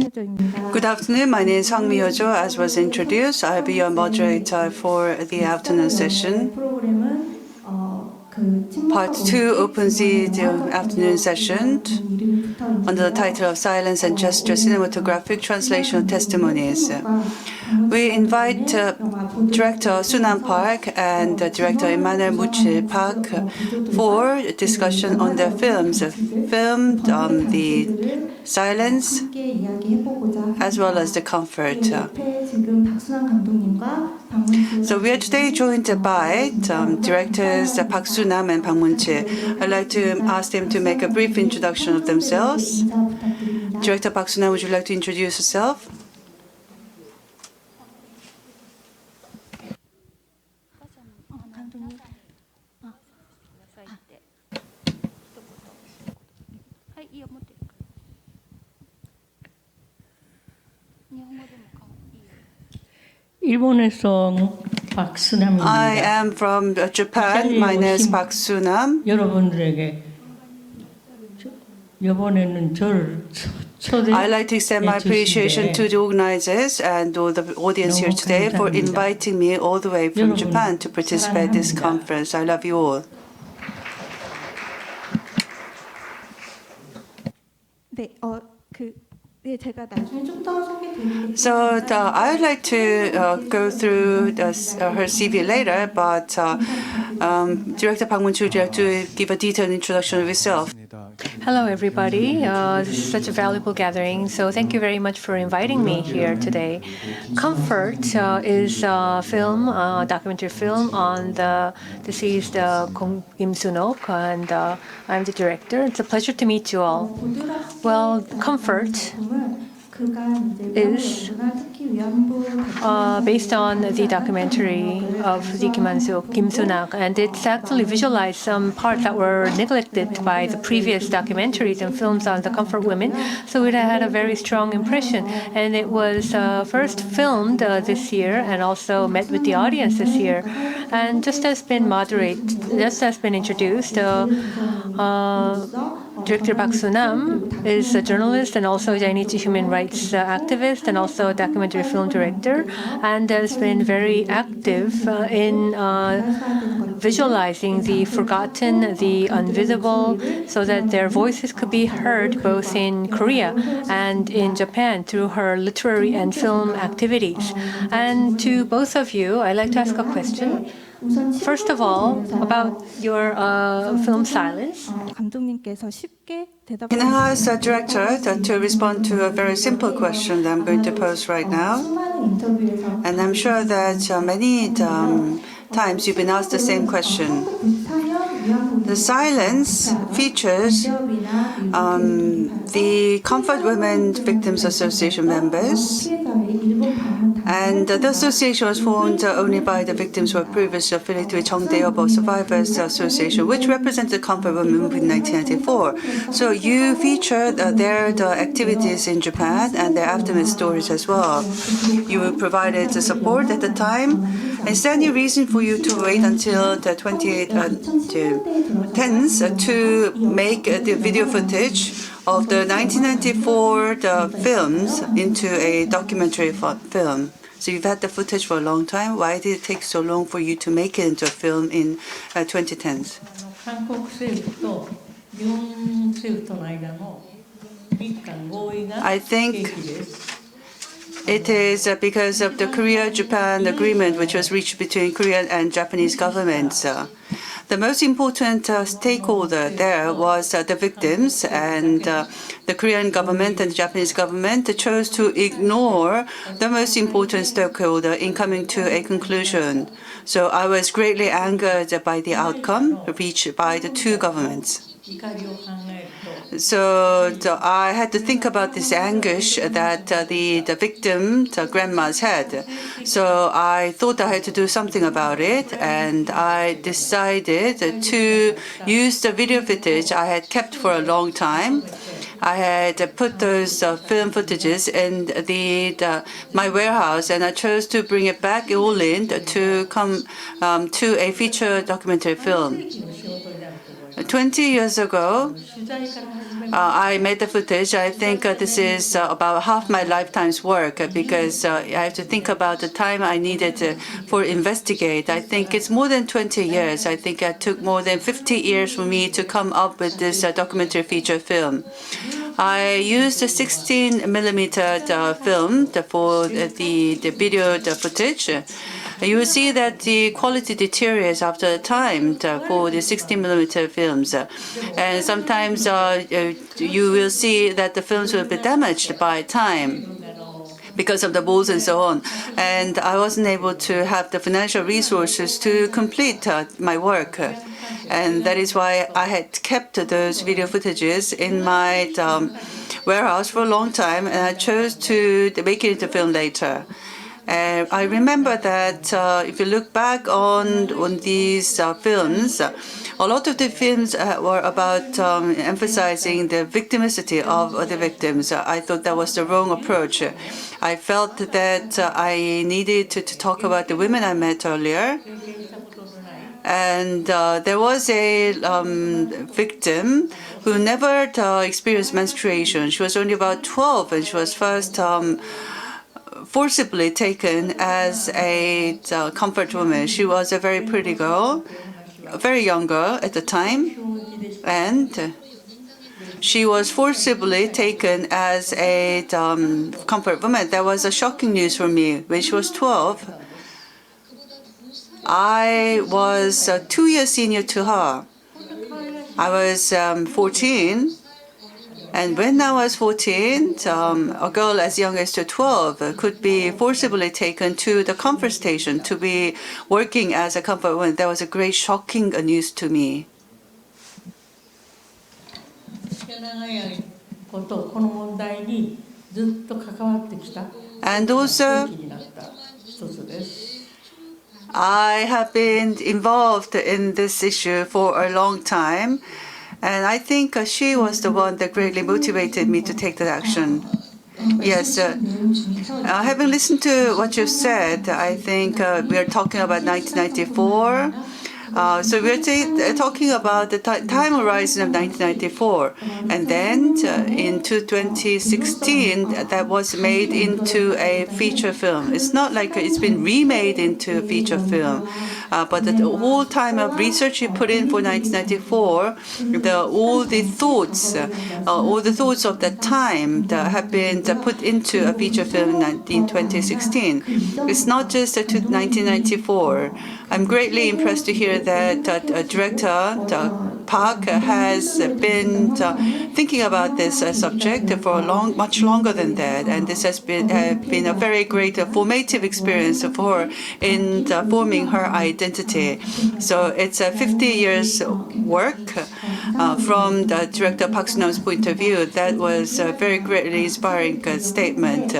Good afternoon, my name is Hwang Mi-Hyo-jo. As was introduced, I'll be your moderator for the afternoon session. Part 2 opens the afternoon session under the title of Silence and Gesture, Cinematographic Translation of Testimonies. We invite Director Sunam Park and Director Emmanuel Muchil Park for discussion on their films, filmed on the silence as well as the comfort. So we are today joined by directors Park Sunam and Park Mun-chil. I'd like to ask them to make a brief introduction of themselves. Director Park Sunam, would you like to introduce yourself? I am from Japan. My name is Park Sunam. I'd like to extend my appreciation to the organizers and all the audience here today for inviting me all the way from Japan to participate in this conference. I love you all. So I would like to go through her CV later, but Director Park Mun-chil, would you like to give a detailed introduction of yourself? Hello, everybody. This is such a valuable gathering, so thank you very much for inviting me here today. Comfort is a film, a documentary film on the deceased Kim Sun-ok, and I'm the director. It's a pleasure to meet you all. Well, Comfort is based on the documentary of the Kim Sun-ok, and it's actually visualized some parts that were neglected by the previous documentaries and films on the comfort women. So it had a very strong impression, and it was first filmed this year and also met with the audience this year. And just as been introduced, Director Park Sunam is a journalist and also a Chinese human rights activist and also a documentary film director, and has been very active in visualizing the forgotten, the invisible, so that their voices could be heard both in Korea and in Japan through her literary and film activities. And to both of you, I'd like to ask a question. First of all, about your film Silence. Can I ask the director to respond to a very simple question that I'm going to pose right now? And I'm sure that many times you've been asked the same question. The Silence features the Comfort Women Victims Association members, and the association was formed only by the victims who were previously affiliated with Jeong Dae-yeobo Survivors Association, which represented the Comfort Women movement in 1994. So you featured their activities in Japan and their aftermath stories as well. You provided the support at the time. Is there any reason for you to wait until the 2010s to make the video footage of the 1994 films into a documentary film? So you've had the footage for a long time. Why did it take so long for you to make it into a film in 2010s? I think it is because of the Korea-Japan agreement which was reached between Korean and Japanese governments. The most important stakeholder there was the victims, and the Korean government and the Japanese government chose to ignore the most important stakeholder in coming to a conclusion. So I was greatly angered by the outcome reached by the two governments. So I had to think about this anguish that the victim, the grandmas had. So I thought I had to do something about it, and I decided to use the video footage I had kept for a long time. I had put those film footages in my warehouse, and I chose to bring it back all in to come to a feature documentary film. 20 years ago, I made the footage. I think this is about half my lifetime's work because I have to think about the time I needed for investigate. I think it's more than 20 years. I think it took more than 50 years for me to come up with this documentary feature film. I used a 16mm film for the video footage. You will see that the quality deteriorates after time for the 16mm films. And sometimes you will see that the films will be damaged by time because of the balls and so on. And I wasn't able to have the financial resources to complete my work. And that is why I had kept those video footages in my warehouse for a long time, and I chose to make it into film later. I remember that if you look back on these films, a lot of the films were about emphasizing the victimicity of the victims. I thought that was the wrong approach. I felt that I needed to talk about the women I met earlier. And there was a victim who never experienced menstruation. She was only about 12, and she was first forcibly taken as a comfort woman. She was a very pretty girl, a very young girl at the time, and she was forcibly taken as a comfort woman. That was a shocking news for me. When she was 12, I was 2 years senior to her. I was 14. And when I was 14, a girl as young as 12 could be forcibly taken to the comfort station to be working as a comfort woman. That was a great shocking news to me. And also, I have been involved in this issue for a long time. And I think she was the one that greatly motivated me to take that action. Yes, having listened to what you've said, I think we are talking about 1994. So we're talking about the time horizon of 1994. And then in 2016, that was made into a feature film. It's not like it's been remade into a feature film. But the whole time of research you put in for 1994, all the thoughts of that time that have been put into a feature film in 2016. It's not just 1994. I'm greatly impressed to hear that director Park has been thinking about this subject for much longer than that, and this has been a very great formative experience for her in forming her identity. So it's a 50 years work from the director Park Sun-nam's point of view. That was a very greatly inspiring statement.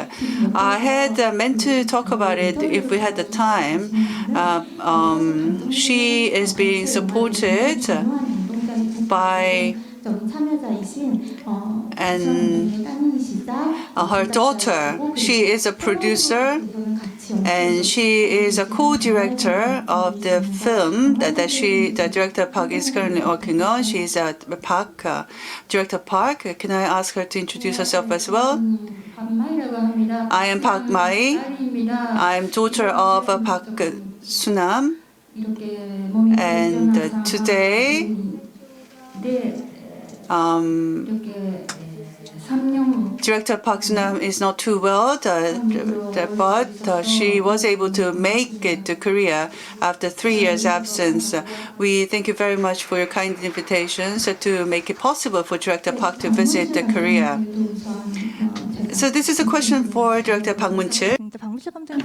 I had meant to talk about it if we had the time. She is being supported by her daughter. She is a producer, and she is a co-director of the film that the director Park is currently working on. She's Director Park. Can I ask her to introduce herself as well? I am Park Mai. I am daughter of Park Sun-nam. And today, Director Park Sun-nam is not too well, but she was able to make it to Korea after 3 years' absence. We thank you very much for your kind invitations to make it possible for Director Park to visit Korea. So this is a question for Director Park Moon-chil.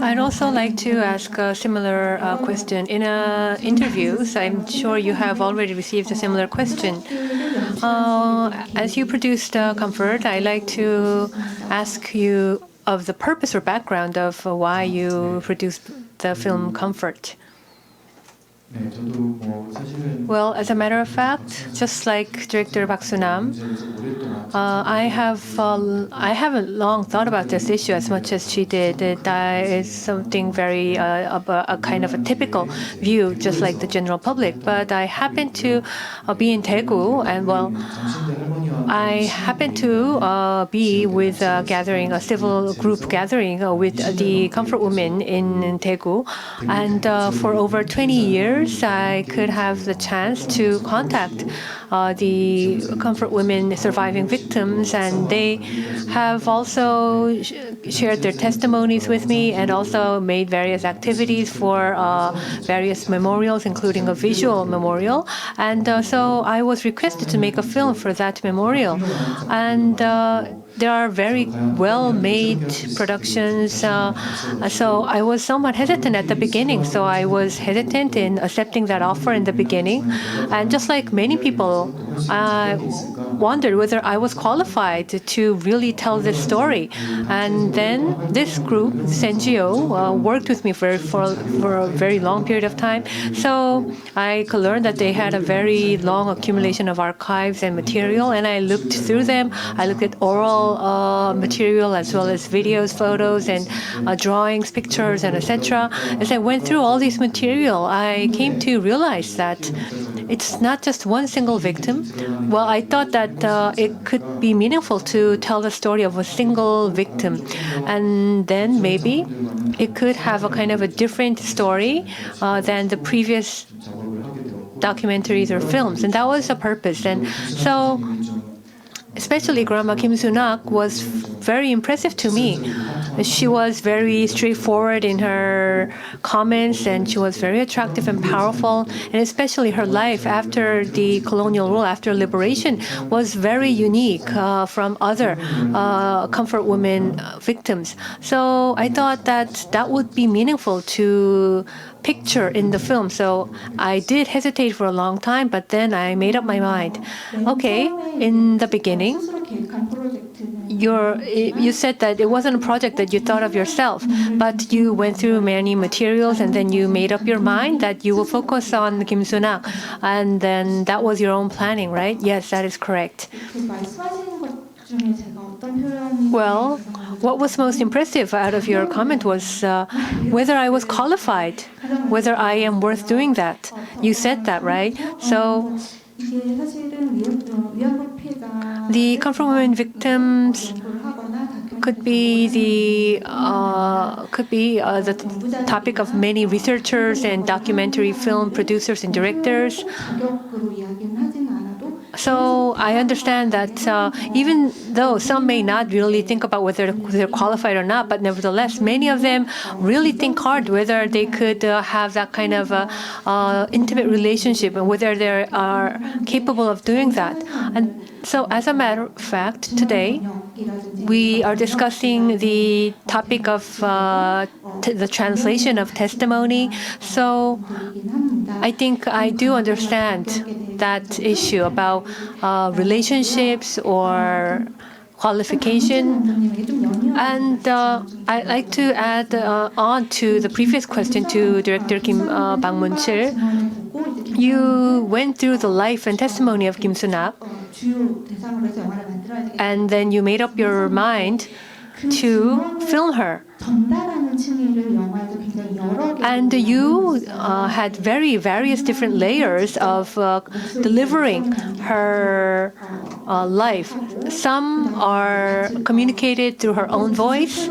I'd also like to ask a similar question. In interviews, I'm sure you have already received a similar question. As you produced Comfort, I'd like to ask you of the purpose or background of why you produced the film Comfort. Well, as a matter of fact, just like Director Park Sun-nam, I haven't long thought about this issue as much as she did. That is something very a kind of a typical view, just like the general public. But I happen to be in Daegu, and well, I happened to be with a civil group gathering with the comfort women in Daegu. And for over 20 years, I could have the chance to contact the comfort women surviving victims. And they have also shared their testimonies with me and also made various activities for various memorials, including a visual memorial. And so I was requested to make a film for that memorial. And there are very well-made productions. So I was somewhat hesitant at the beginning. So I was hesitant in accepting that offer in the beginning. And just like many people, I wondered whether I was qualified to really tell this story. And then this group, this NGO, worked with me for a very long period of time. So I learned that they had a very long accumulation of archives and material, and I looked through them. I looked at oral material as well as videos, photos, and drawings, pictures, and etc. As I went through all this material, I came to realize that it's not just one single victim. Well, I thought that it could be meaningful to tell the story of a single victim, and then maybe it could have a kind of a different story than the previous documentaries or films, and that was the purpose. And so, especially Grandma Kim Soo-nak was very impressive to me. She was very straightforward in her comments, and she was very attractive and powerful. And especially her life after the colonial rule, after liberation, was very unique from other comfort women victims. So I thought that that would be meaningful to picture in the film. So I did hesitate for a long time, but then I made up my mind. Okay, in the beginning, you said that it wasn't a project that you thought of yourself, but you went through many materials and then you made up your mind that you will focus on Kim Soo-nak, and then that was your own planning, right? Yes, that is correct. Well, what was most impressive out of your comment was whether I was qualified, whether I am worth doing that. You said that, right? So the comfort women victims could be the topic of many researchers and documentary film producers and directors. So I understand that even though some may not really think about whether they're qualified or not, but nevertheless, many of them really think hard whether they could have that kind of intimate relationship and whether they are capable of doing that. And so as a matter of fact, today, we are discussing the topic of the translation of testimony. So I think I do understand that issue about relationships or qualification. And I'd like to add on to the previous question to Director Kim Bang-mun-chil. You went through the life and testimony of Kim Soo-nak, and then you made up your mind to film her. And you had various different layers of delivering her life. Some are communicated through her own voice,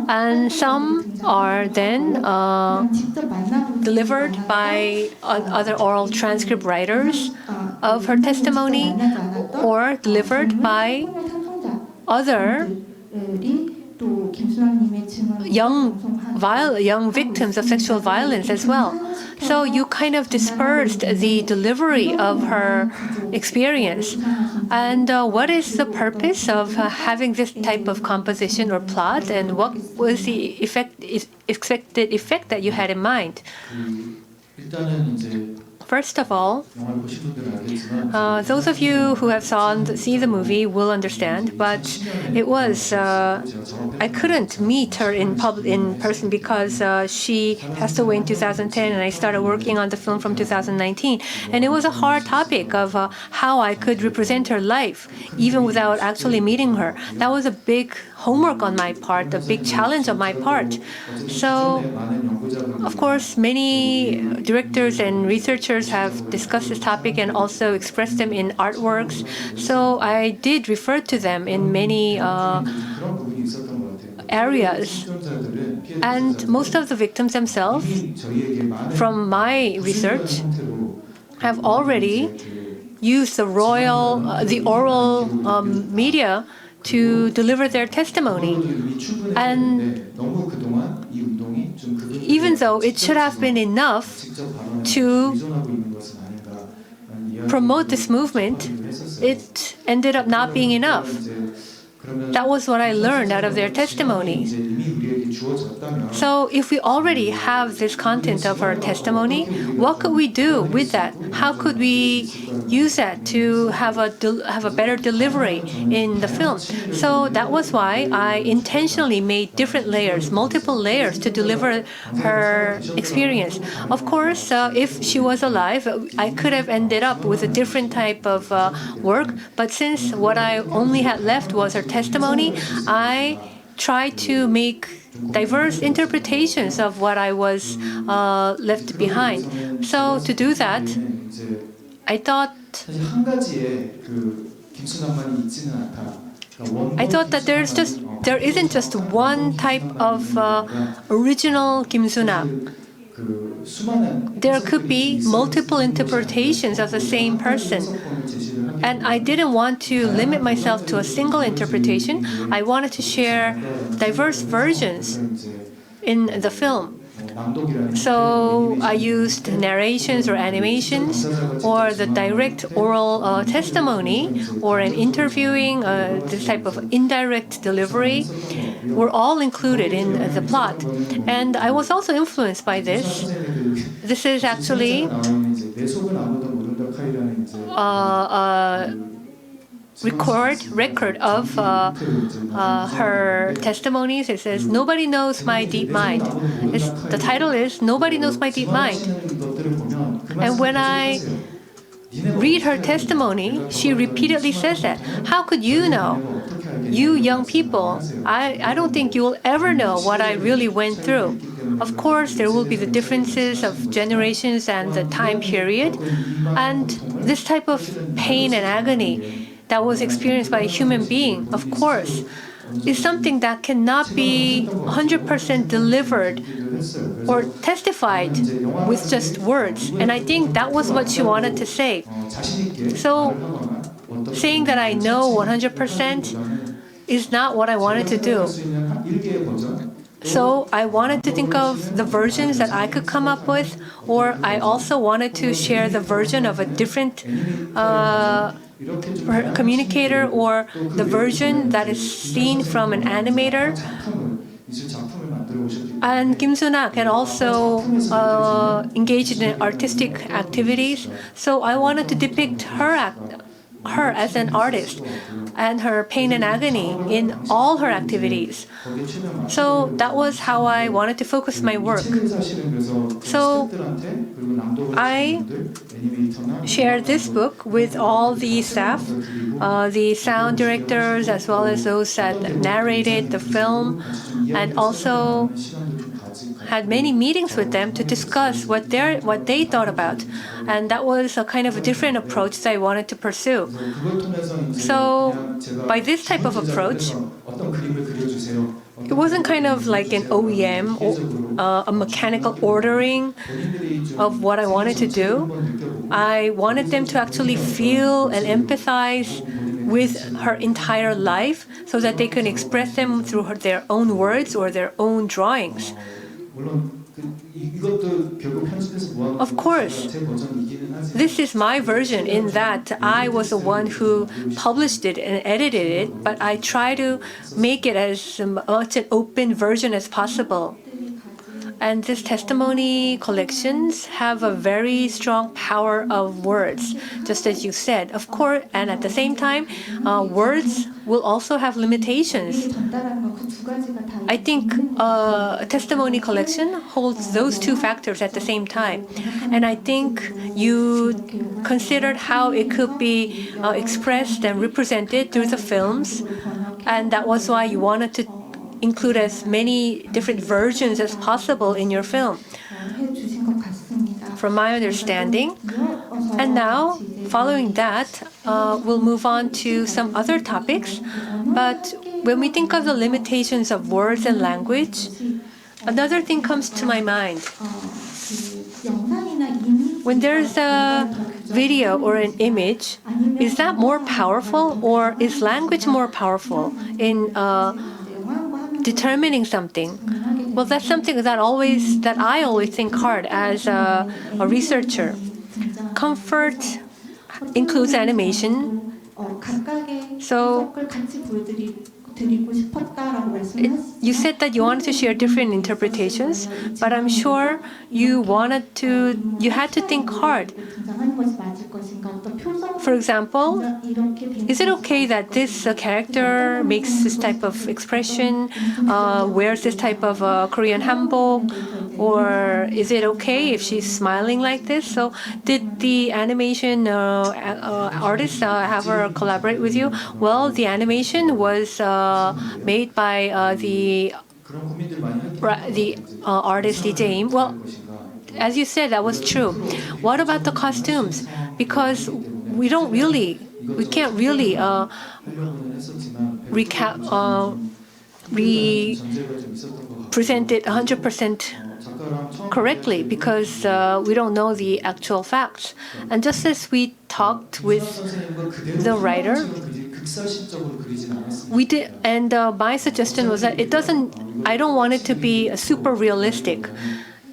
and some are then delivered by other oral transcript writers of her testimony, or delivered by other young victims of sexual violence as well. So you kind of dispersed the delivery of her experience. And what is the purpose of having this type of composition or plot, and what was the expected effect that you had in mind? First of all, those of you who have seen the movie will understand, but it was I couldn't meet her in person because she passed away in 2010, and I started working on the film from 2019. And it was a hard topic of how I could represent her life, even without actually meeting her. That was a big, homework on my part, a big challenge on my part. So, of course, many directors and researchers have discussed this topic and also expressed them in artworks. So I did refer to them in many areas. And most of the victims themselves, from my research, have already used the oral media to deliver their testimony. And even though it should have been enough to promote this movement, it ended up not being enough. That was what I learned out of their testimony. So if we already have this content of our testimony, what could we do with that? How could we use that to have a better delivery in the film? So that was why I intentionally made different layers, multiple layers, to deliver her experience. Of course, if she was alive, I could have ended up with a different type of work. But since what I only had left was her testimony, I tried to make diverse interpretations of what I was left behind. So to do that, I thought that there isn't just one type of original Kim Soo-nak. There could be multiple interpretations of the same person. And I didn't want to limit myself to a single interpretation. I wanted to share diverse versions in the film. So I used narrations or animations, or the direct oral testimony, or an interviewing, this type of indirect delivery, were all included in the plot. And I was also influenced by this. This is actually record of her testimonies. It says, "Nobody knows my deep mind." The title is "Nobody Knows My Deep Mind." And when I read her testimony, she repeatedly says that. How could you know? You young people, I don't think you will ever know what I really went through. Of course, there will be the differences of generations and the time period. And this type of pain and agony that was experienced by a human being, of course, is something that cannot be 100% delivered or testified with just words. And I think that was what she wanted to say. So saying that I know 100% is not what I wanted to do. So I wanted to think of the versions that I could come up with, or I also wanted to share the version of a different communicator, or the version that is seen from an animator. And Kim Soo-nak can also engage in artistic activities. So I wanted to depict her as an artist and her pain and agony in all her activities. So that was how I wanted to focus my work. So I shared this book with all the staff, the sound directors, as well as those that narrated the film, and also had many meetings with them to discuss what they thought about. And that was a kind of a different approach that I wanted to pursue. So by this type of approach, it wasn't kind of like an OEM or a mechanical ordering of what I wanted to do. I wanted them to actually feel and empathize with her entire life so that they can express them through their own words or their own drawings. Of course, this is my version in that I was the one who published it and edited it, but I try to make it as much an open version as possible. And these testimony collections have a very strong power of words, just as you said. Of course, and at the same time, words will also have limitations. I think a testimony collection holds those two factors at the same time. And I think you considered how it could be expressed and represented through the films. And that was why you wanted to include as many different versions as possible in your film, from my understanding. And now, following that, we'll move on to some other topics. But when we think of the limitations of words and language, another thing comes to my mind. When there's a video or an image, is that more powerful, or is language more powerful in determining something? Well, that's something that I always think hard as a researcher. Comfort includes animation. So you said that you wanted to share different interpretations, but I'm sure you had to think hard. For example, is it okay that this character makes this type of expression, wears this type of Korean hanbok, or is it okay if she's smiling like this? So did the animation artist have her collaborate with you? Well, the animation was made by the artist DJ. Well, as you said, that was true. What about the costumes? Because we can't really represent it 100% correctly, because we don't know the actual facts. And just as we talked with the writer, we did, and my suggestion was that I don't want it to be super realistic.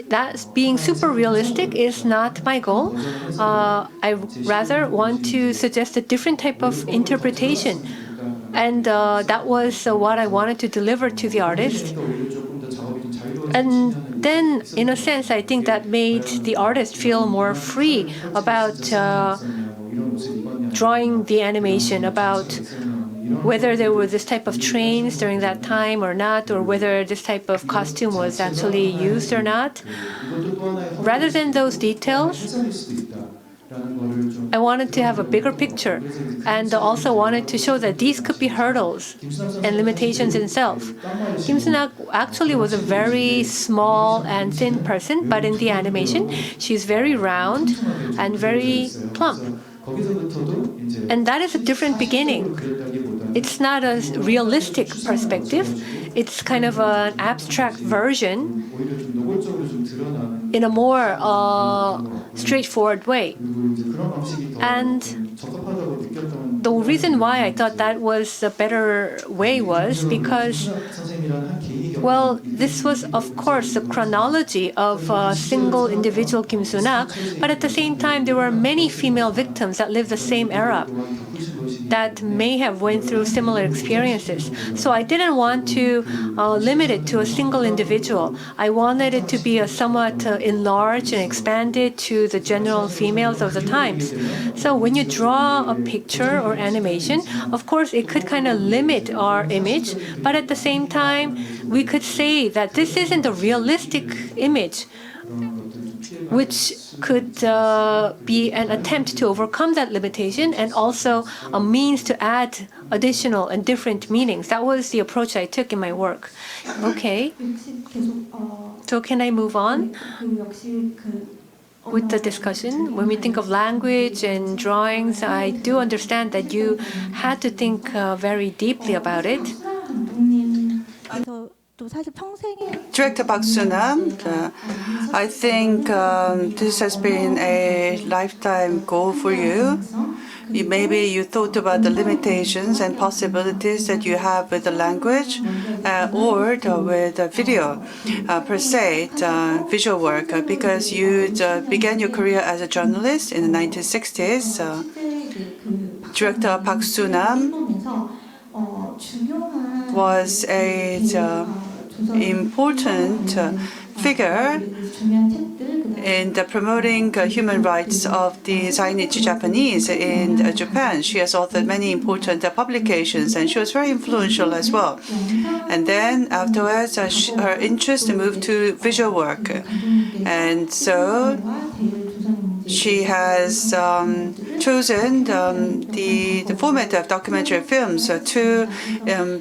That being super realistic is not my goal. I rather want to suggest a different type of interpretation. And that was what I wanted to deliver to the artist. And then, in a sense, I think that made the artist feel more free about drawing the animation, about whether there were this type of trains during that time or not, or whether this type of costume was actually used or not. Rather than those details, I wanted to have a bigger picture, and also wanted to show that these could be hurdles and limitations in self. Kim Soo-nak actually was a very small and thin person, but in the animation, she's very round and very plump. And that is a different beginning. It's not a realistic perspective. It's kind of an abstract version in a more straightforward way. And the reason why I thought that was a better way was because, well, this was, of course, the chronology of a single individual Kim Soo-nak, but at the same time, there were many female victims that lived the same era that may have went through similar experiences. So I didn't want to limit it to a single individual. I wanted it to be a somewhat enlarged and expanded to the general females of the times. So when you draw a picture or animation, of course, it could kind of limit our image, but at the same time, we could say that this isn't a realistic image, which could be an attempt to overcome that limitation and also a means to add additional and different meanings. That was the approach I took in my work. Okay. So can I move on with the discussion? When we think of language and drawings, I do understand that you had to think very deeply about it. Director Park Soo-nam, I think this has been a lifetime goal for you. Maybe you thought about the limitations and possibilities that you have with the language or with the video per se, visual work, because you began your career as a journalist in the 1960s. Director Park Soo-nam was an important figure in promoting human rights of the Zainichi Japanese in Japan. She has authored many important publications, and she was very influential as well. And then afterwards, her interest moved to visual work. And so she has chosen the format of documentary films to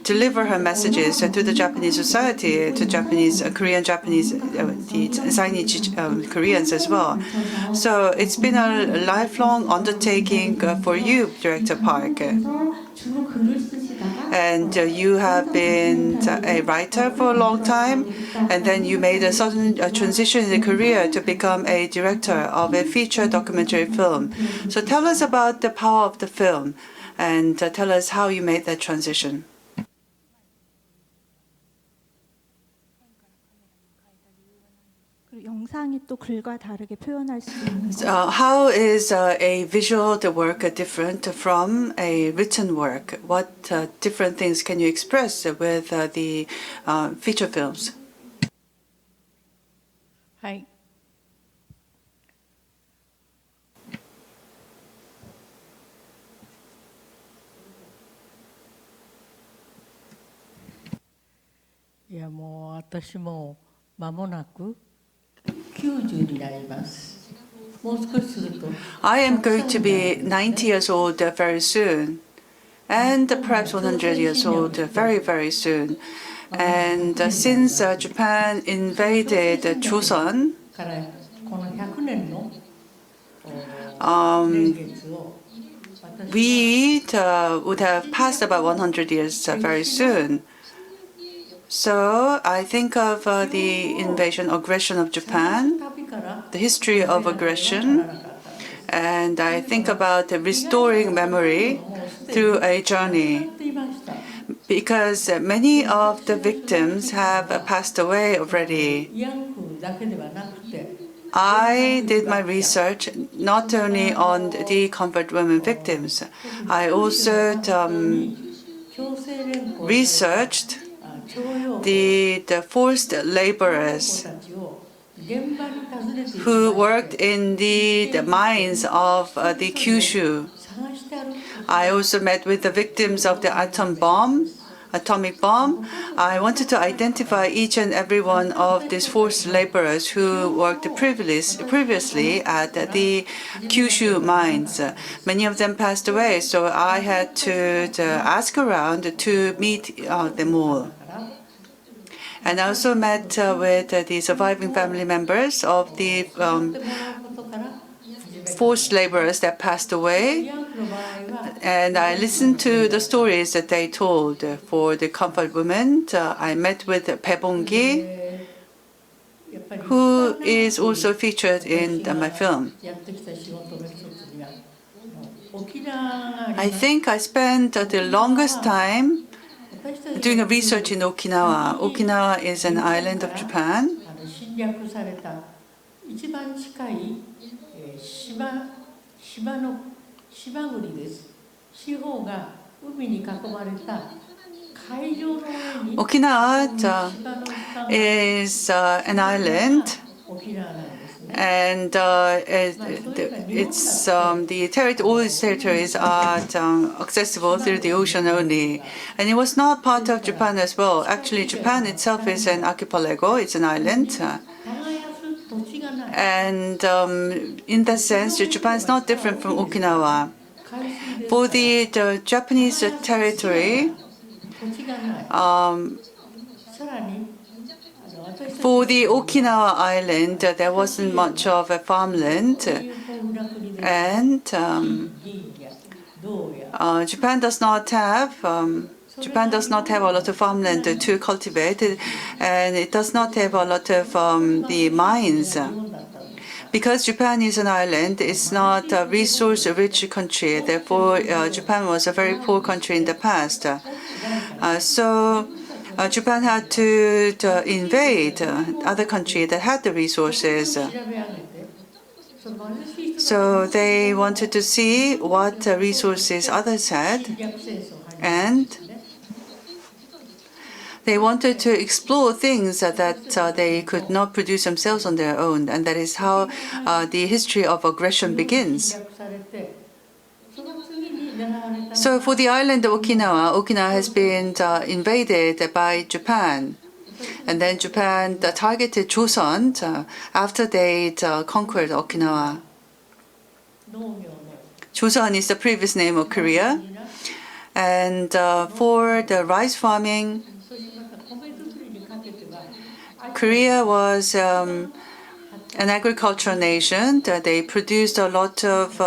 deliver her messages to the Japanese society, to Japanese, Korean Japanese, the Chinese Koreans as well. So it's been a lifelong undertaking for you, Director Park. And you have been a writer for a long time, and then you made a sudden transition in Korea to become a director of a feature documentary film. So tell us about the power of the film, and tell us how you made that transition. How is a visual work different from a written work? What different things can you express with the feature films? はい。いやもう私も間もなく90になります。もう少しすると I am going to be 90 years old very soon, and perhaps 100 years old very, very soon. And since Japan invaded Joseon, からこの100年の年月を we would have passed about 100 years very soon. So I think of the invasion, aggression of Japan, the history of aggression, and I think about restoring memory through a journey. Because many of the victims have passed away already. I did my research not only on the convert women victims, I also researched the forced laborers who worked in the mines of the Kyushu. I also met with the victims of the atomic bomb. I wanted to identify each and every one of these forced laborers who worked previously at the Kyushu mines. Many of them passed away, so I had to ask around to meet them all. And I also met with the surviving family members of the forced laborers that passed away, and I listened to the stories that they told. For the comfort women, I met with Baebong-gi, who is also featured in my film. I think I spent the longest time doing a research in Okinawa. Okinawa is an island of Japan. Okinawa is an island, and it's all its territories are accessible through the ocean only, and it was not part of Japan as well. Actually, Japan itself is an archipelago; it's an island. And in that sense, Japan is not different from Okinawa. For the Japanese territory, for the Okinawa island, there wasn't much of a farmland, and Japan does not have a lot of farmland to cultivate, and it does not have a lot of the mines. Because Japan is an island, it's not a resource-rich country. Therefore, Japan was a very poor country in the past. So Japan had to invade other countries that had the resources. So they wanted to see what resources others had, and they wanted to explore things that they could not produce themselves on their own, and that is how the history of aggression begins. So for the island of Okinawa has been invaded by Japan, and then Japan targeted Joseon after they conquered Okinawa. Joseon is the previous name of Korea. And for the rice farming, Korea was an agricultural nation. They produced a lot of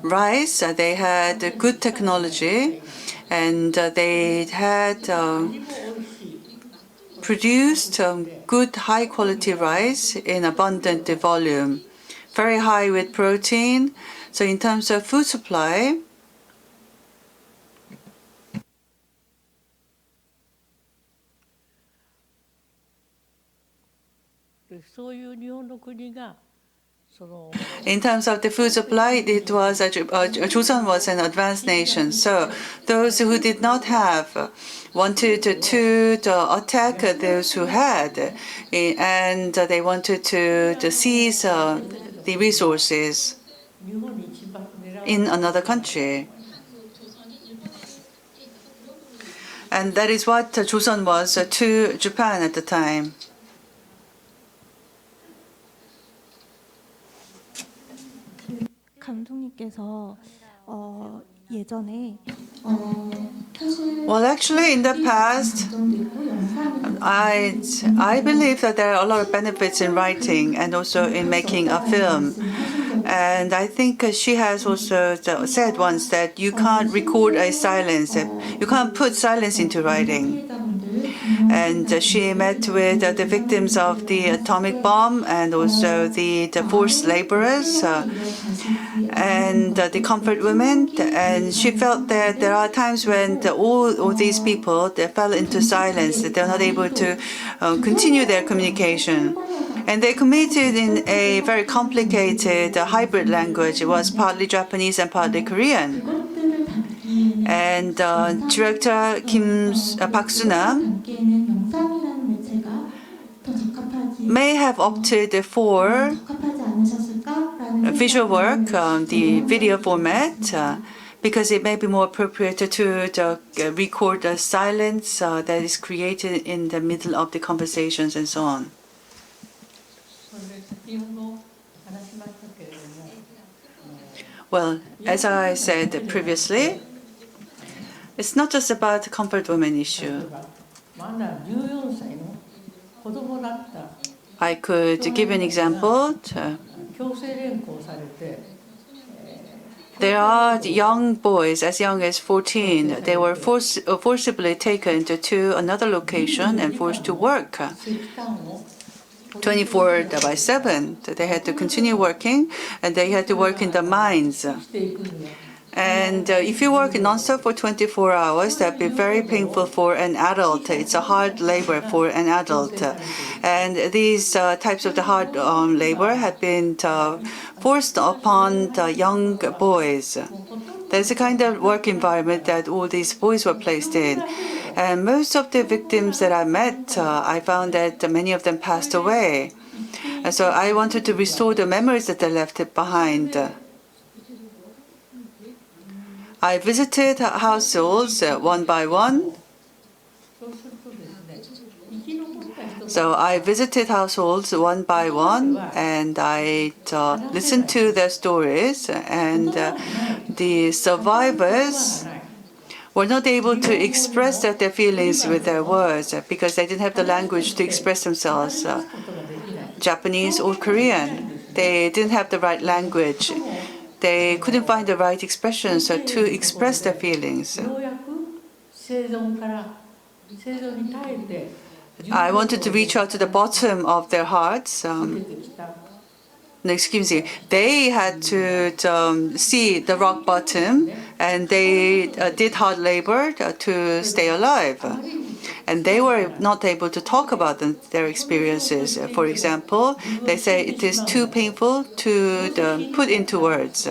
rice. They had good technology, and they had produced good high-quality rice in abundant volume, very high with protein. So in terms of food supply, in terms of the food supply, it was Joseon was an advanced nation. So those who did not have wanted to attack those who had, and they wanted to seize the resources in another country. And that is what Joseon was to Japan at the time. 감독님께서 예전에 Well, actually, in the past, I believe that there are a lot of benefits in writing and also in making a film. And I think she has also said once that you can't record a silence. You can't put silence into writing. And she met with the victims of the atomic bomb and also the forced laborers and the comfort women. And she felt that there are times when all these people, they fell into silence, that they're not able to continue their communication. And they communicated in a very complicated hybrid language. It was partly Japanese and partly Korean. And director Park Soo-nam may have opted for visual work, the video format, because it may be more appropriate to record the silence that is created in the middle of the conversations and so on. Well, as I said previously, it's not just about the comfort women issue. I could give an example. There are young boys as young as 14. They were forcibly taken to another location and forced to work 24/7. They had to continue working, and they had to work in the mines. And if you work non-stop for 24 hours, that would be very painful for an adult. It's a hard labor for an adult. And these types of the hard labor have been forced upon the young boys. There's a kind of work environment that all these boys were placed in. And most of the victims that I met, I found that many of them passed away. And so I wanted to restore the memories that they left behind. I visited households one by one. So I visited households one by one, and I listened to their stories. And the survivors were not able to express their feelings with their words because they didn't have the language to express themselves, Japanese or Korean. They didn't have the right language. They couldn't find the right expressions to express their feelings. I wanted to reach out to the bottom of their hearts. They had to see the rock bottom, and they did hard labor to stay alive. And they were not able to talk about their experiences. For example, they say it is too painful to put into words.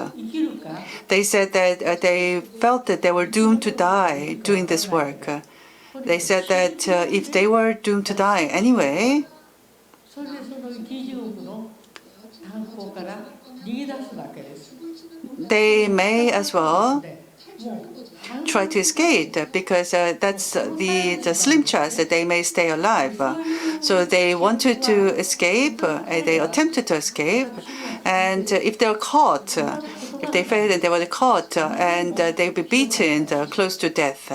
They said that they felt that they were doomed to die doing this work. They said that if they were doomed to die anyway, they may as well try to escape because that's the slim chance that they may stay alive. So they wanted to escape, they attempted to escape, and if they're caught, if they failed and they were caught and they'd be beaten close to death.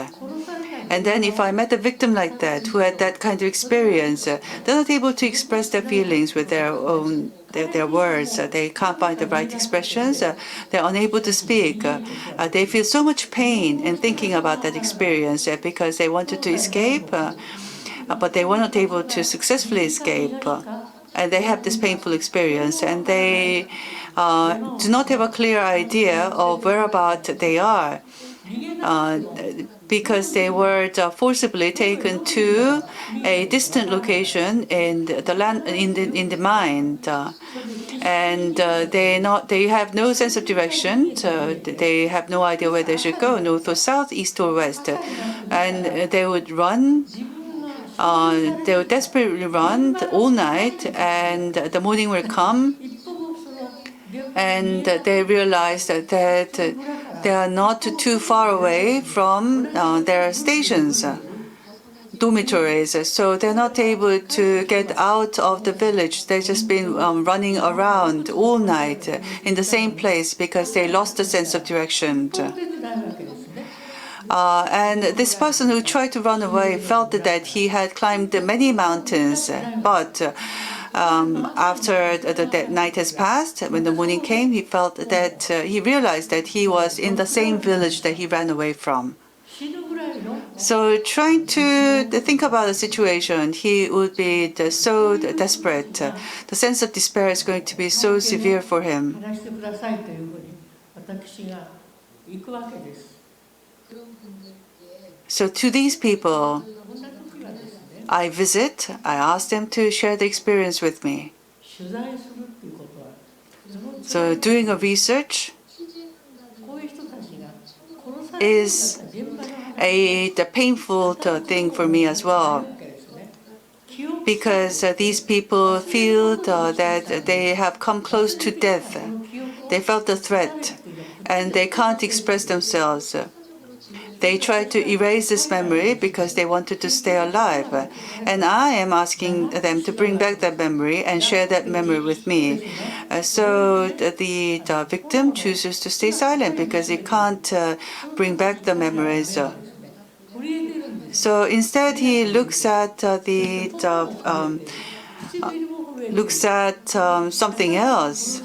And then if I met a victim like that, who had that kind of experience, they're not able to express their feelings with their own their words. They can't find the right expressions. They're unable to speak. They feel so much pain in thinking about that experience because they wanted to escape, but they were not able to successfully escape. And they have this painful experience, and they do not have a clear idea of whereabouts they are. Because they were forcibly taken to a distant location in the land, in the mine, and they have no sense of direction. They have no idea where they should go, north or south, east or west, and they would run. They would desperately run all night, and the morning will come, and they realize that they are not too far away from their stations, dormitories. So they're not able to get out of the village. They've just been running around all night in the same place because they lost the sense of direction. And this person who tried to run away felt that he had climbed many mountains, but after the night has passed, when the morning came, he felt that he realized that he was in the same village that he ran away from. So trying to think about the situation, he would be so desperate. The sense of despair is going to be so severe for him. So to these people, I visit, I ask them to share the experience with me. So doing a research is the painful thing for me as well, because these people feel that they have come close to death. They felt the threat and they can't express themselves. They try to erase this memory because they wanted to stay alive. And I am asking them to bring back that memory and share that memory with me. So the victim chooses to stay silent because he can't bring back the memories. So instead, he looks at something else.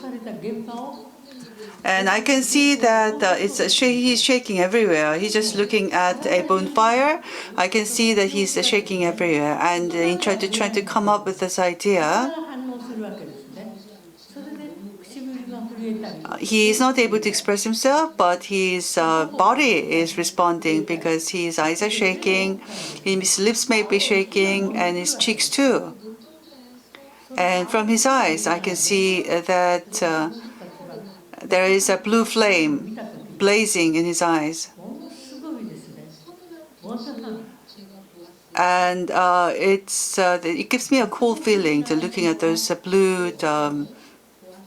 And I can see that he's shaking everywhere. He's just looking at a bonfire. I can see that he's shaking everywhere. And in trying to come up with this idea, he is not able to express himself, but his body is responding because his eyes are shaking, his lips may be shaking, and his cheeks too. And from his eyes, I can see that there is a blue flame blazing in his eyes. And it gives me a cool feeling to looking at those blue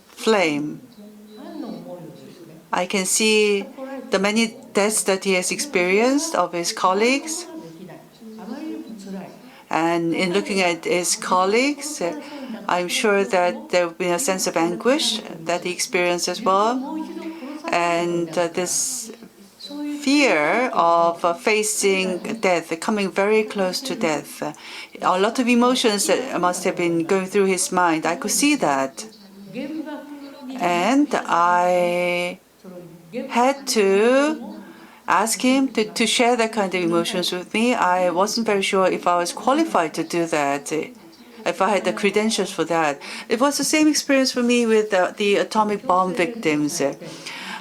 flame. I can see the many deaths that he has experienced of his colleagues. And in looking at his colleagues, I'm sure that there will be a sense of anguish that he experienced as well. And this fear of facing death, coming very close to death. A lot of emotions that must have been going through his mind. I could see that. And I had to ask him to share that kind of emotions with me. I wasn't very sure if I was qualified to do that, if I had the credentials for that. It was the same experience for me with the atomic bomb victims.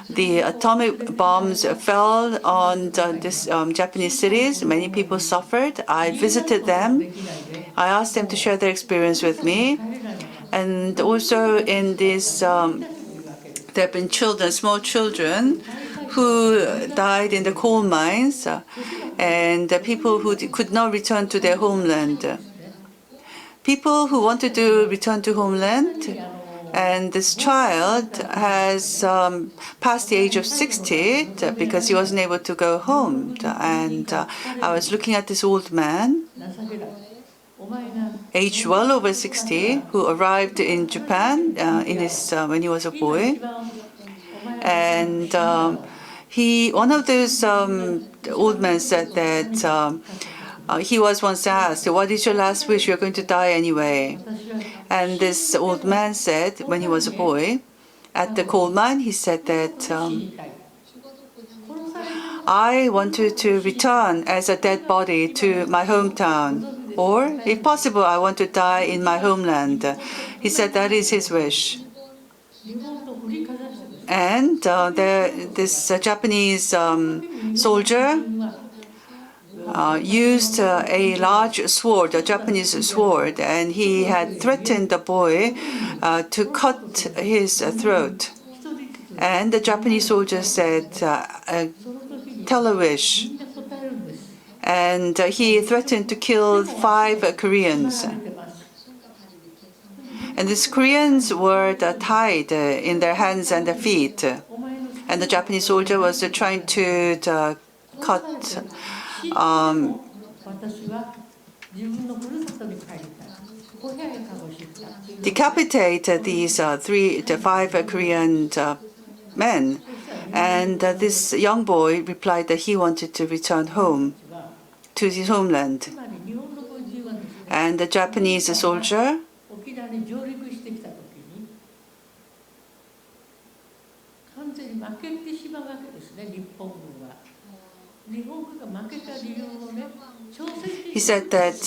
The atomic bombs fell on this Japanese cities. Many people suffered. I visited them. I asked them to share their experience with me. And also in this, there have been children, small children, who died in the coal mines, and people who could not return to their homeland. People who wanted to return to homeland, and this child has passed the age of 60 because he wasn't able to go home. And I was looking at this old man, aged well over 60, who arrived in Japan when he was a boy. And one of those old men said that he was once asked, "What is your last wish? You're going to die anyway." And this old man said, when he was a boy, at the coal mine, he said that I wanted to return as a dead body to my hometown, or if possible, I want to die in my homeland. He said that is his wish. And this Japanese soldier used a large sword, a Japanese sword, and he had threatened the boy to cut his throat. And the Japanese soldier said, "Tell a wish." And he threatened to kill 5 Koreans. And these Koreans were tied in their hands and their feet. And the Japanese soldier was trying to decapitate these 5 Korean men. And this young boy replied that he wanted to return home to his homeland. And the Japanese soldier he said that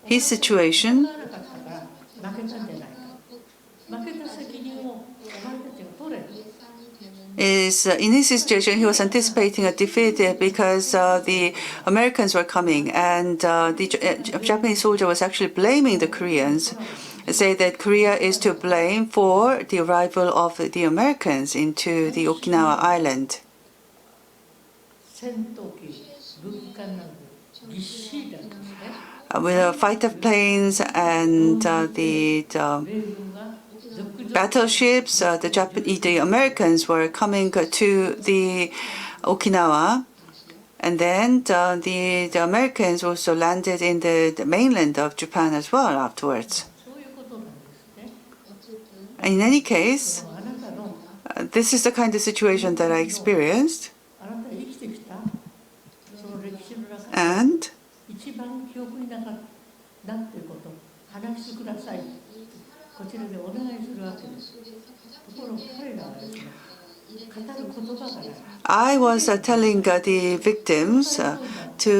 his situation is, in his situation, he was anticipating a defeat because the Americans were coming, and the Japanese soldier was actually blaming the Koreans, say that Korea is to blame for the arrival of the Americans into the Okinawa island. With fighter planes and the battleships, the Americans were coming to the Okinawa, and then the Americans also landed in the mainland of Japan as well afterwards. In any case, this is the kind of situation that I experienced. And I was telling the victims to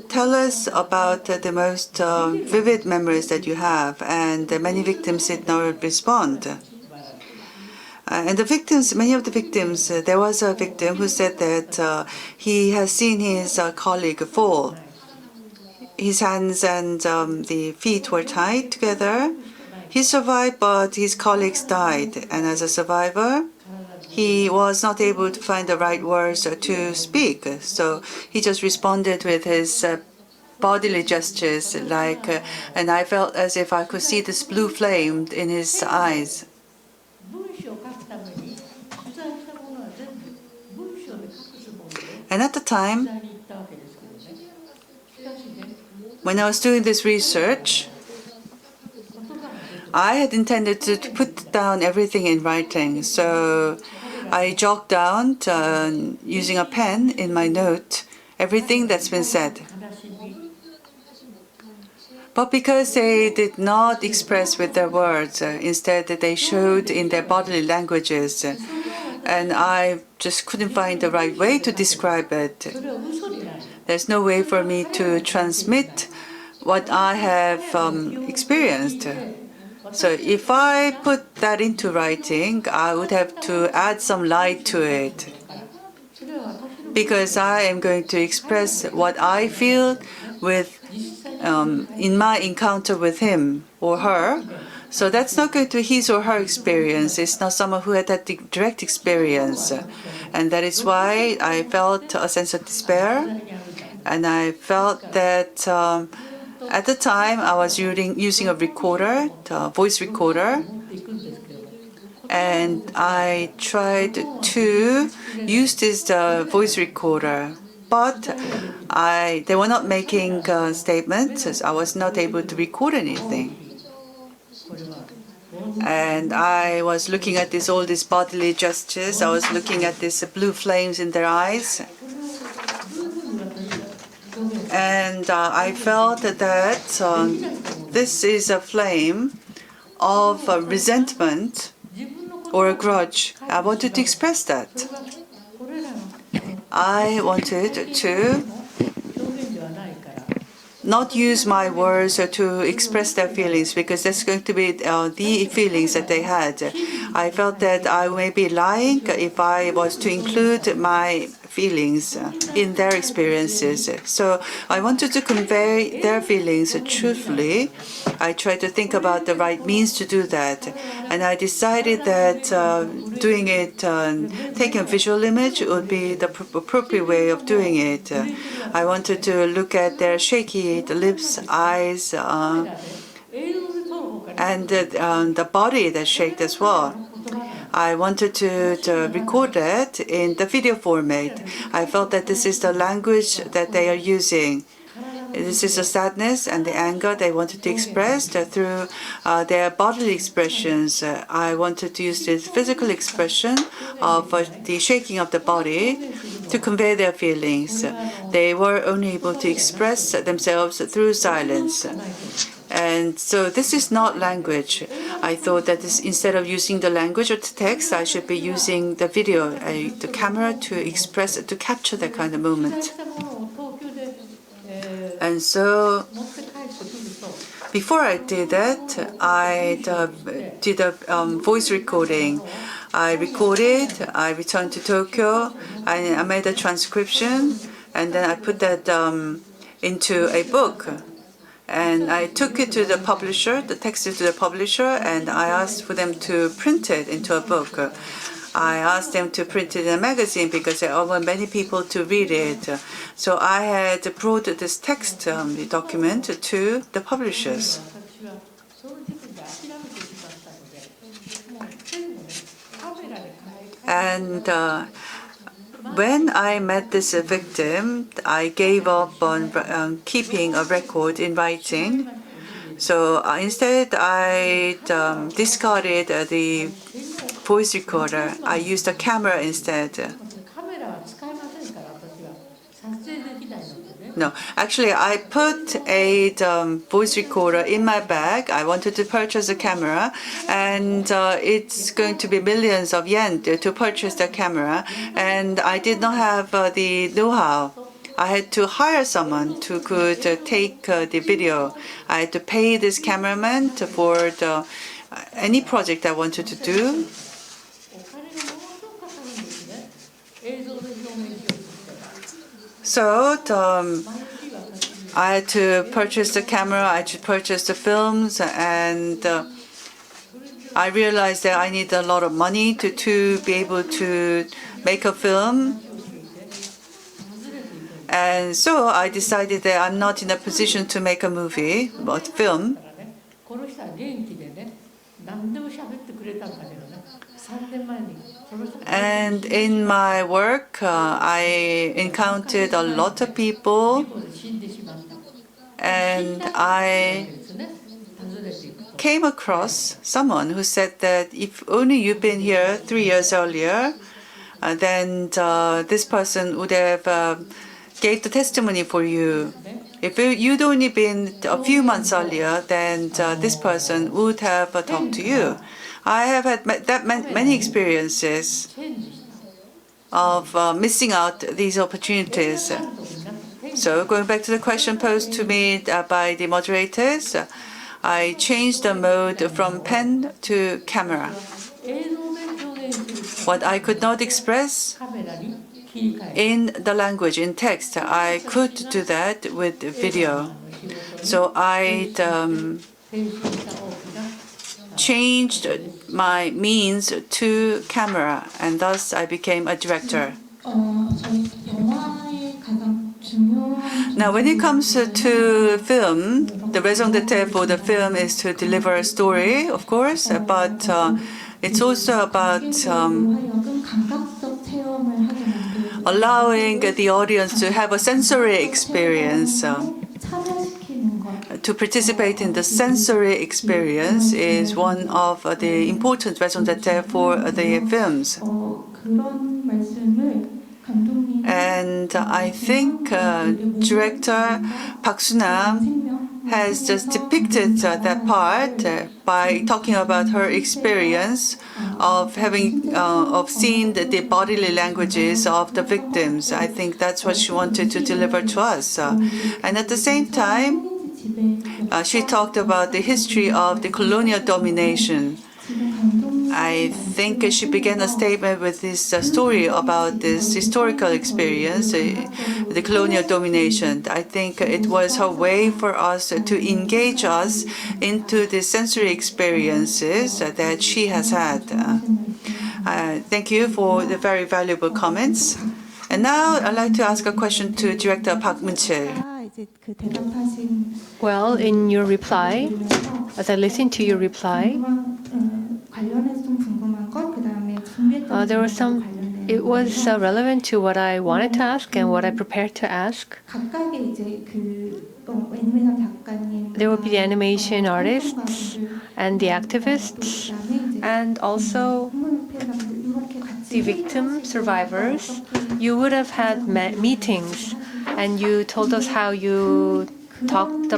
tell us about the most vivid memories that you have, and many victims did not respond. And the victims, many of the victims, there was a victim who said that he has seen his colleague fall. His hands and the feet were tied together. He survived, but his colleagues died. And as a survivor, he was not able to find the right words to speak. So he just responded with his bodily gestures, and I felt as if I could see this blue flame in his eyes. And at the time, when I was doing this research, I had intended to put down everything in writing. So I jotted down, using a pen in my note, everything that's been said. But because they did not express with their words, instead they showed in their bodily languages, and I just couldn't find the right way to describe it. There's no way for me to transmit what I have experienced. So if I put that into writing, I would have to add some light to it, because I am going to express what I feel with in my encounter with him or her. So that's not going to be his or her experience. It's not someone who had that direct experience. And that is why I felt a sense of despair. And I felt that at the time I was using a recorder, a voice recorder. And I tried to use this voice recorder. But they were not making statements. I was not able to record anything. And I was looking at all these bodily gestures. I was looking at these blue flames in their eyes. And I felt that this is a flame of resentment or a grudge. I wanted to express that. I wanted to not use my words to express their feelings, because that's going to be the feelings that they had. I felt that I may be lying if I was to include my feelings in their experiences. So I wanted to convey their feelings truthfully. I tried to think about the right means to do that. And I decided that doing it, taking a visual image would be the appropriate way of doing it. I wanted to look at their shaky lips, eyes, and the body that shaked as well. I wanted to record that in the video format. I felt that this is the language that they are using. This is the sadness and the anger they wanted to express through their bodily expressions. I wanted to use this physical expression of the shaking of the body to convey their feelings. They were only able to express themselves through silence. And so this is not language. I thought that instead of using the language or the text, I should be using the video, the camera to express, to capture that kind of moment. And so before I did that, I did a voice recording. I recorded, I returned to Tokyo, I made a transcription, and then I put that into a book. And I took it to the publisher, the text to the publisher, and I asked for them to print it into a book. I asked them to print it in a magazine because I want many people to read it. So I had brought this text document to the publishers. And when I met this victim, I gave up on keeping a record in writing. So instead, I discarded the voice recorder. I used a camera instead. No, actually, I put a voice recorder in my bag. I wanted to purchase a camera, and it's going to be millions of yen to purchase the camera. And I did not have the know-how. I had to hire someone who could take the video. I had to pay this cameraman for any project I wanted to do. So I had to purchase the camera, I had to purchase the films, and I realized that I need a lot of money to be able to make a film. And so I decided that I'm not in a position to make a movie, but film. And in my work, I encountered a lot of people, and I came across someone who said that if only you'd been here 3 years earlier, then this person would have gave the testimony for you. If you'd only been a few months earlier, then this person would have talked to you. I have had many experiences of missing out these opportunities. So going back to the question posed to me by the moderators, I changed the mode from pen to camera. What I could not express in the language, in text, I could do that with video. So I changed my means to camera, and thus I became a director. Now, when it comes to film, the raison d'être for the film is to deliver a story, of course, but it's also about allowing the audience to have a sensory experience, to participate in the sensory experience is one of the important raison d'être for the films. And I think director Park Soo-nam has just depicted that part by talking about her experience of seeing the bodily languages of the victims. I think that's what she wanted to deliver to us. And at the same time, she talked about the history of the colonial domination. I think she began a statement with this story about this historical experience, the colonial domination. I think it was her way for us to engage us into the sensory experiences that she has had. Thank you for the very valuable comments. And now I'd like to ask a question to Director Park Mun-chil. Well, in your reply, as I listened to your reply, there was it was relevant to what I wanted to ask and what I prepared to ask. There will be the animation artists and the activists and also the victim survivors. You would have had meetings and you told us how you talked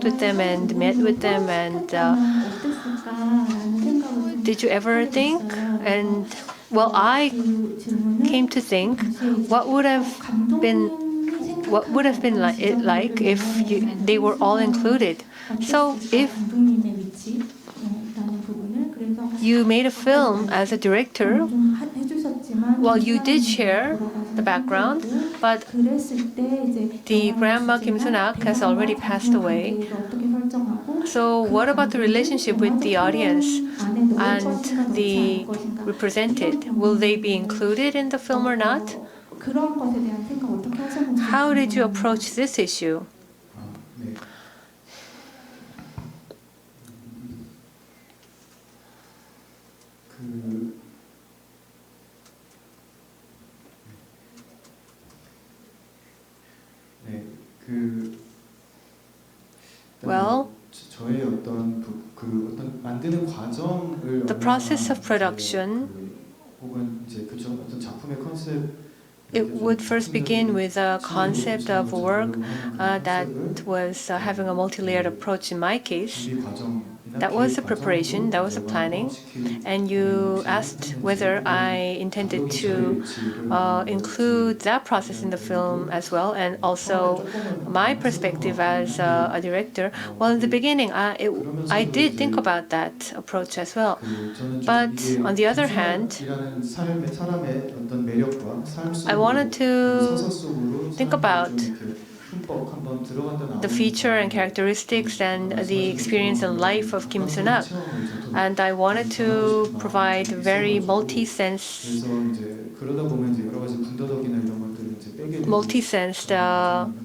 with them and met with them, and did you ever think? And well, I came to think what would have been like if they were all included. So if you made a film as a director, well, you did share the background, but the grandma Kim Soo-nak has already passed away. So what about the relationship with the audience and the represented? Will they be included in the film or not? How did you approach this issue? Well, the process of production, it would first begin with a concept of work that was having a multi-layered approach in my case. That was the preparation, that was the planning. And you asked whether I intended to include that process in the film as well, and also my perspective as a director. Well, in the beginning, I did think about that approach as well. But on the other hand, I wanted to think about the feature and characteristics and the experience and life of Kim Soo-nak. And I wanted to provide very multi-sensed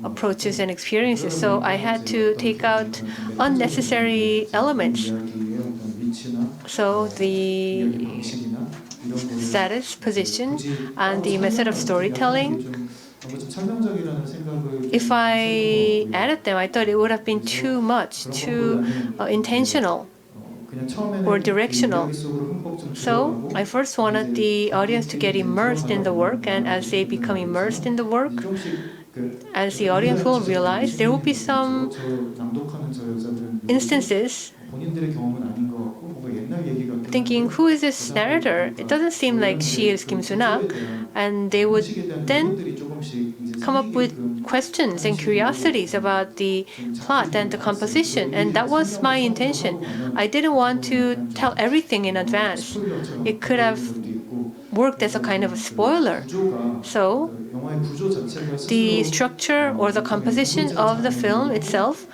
approaches and experiences. So I had to take out unnecessary elements. So the status, position, and the method of storytelling, if I added them, I thought it would have been too much, too intentional or directional. So I first wanted the audience to get immersed in the work, and as they become immersed in the work, as the audience will realize, there will be some instances thinking, who is this narrator? It doesn't seem like she is Kim Soo-nak. And they would then come up with questions and curiosities about the plot and the composition. And that was my intention. I didn't want to tell everything in advance. It could have worked as a kind of a spoiler. So the structure or the composition of the film itself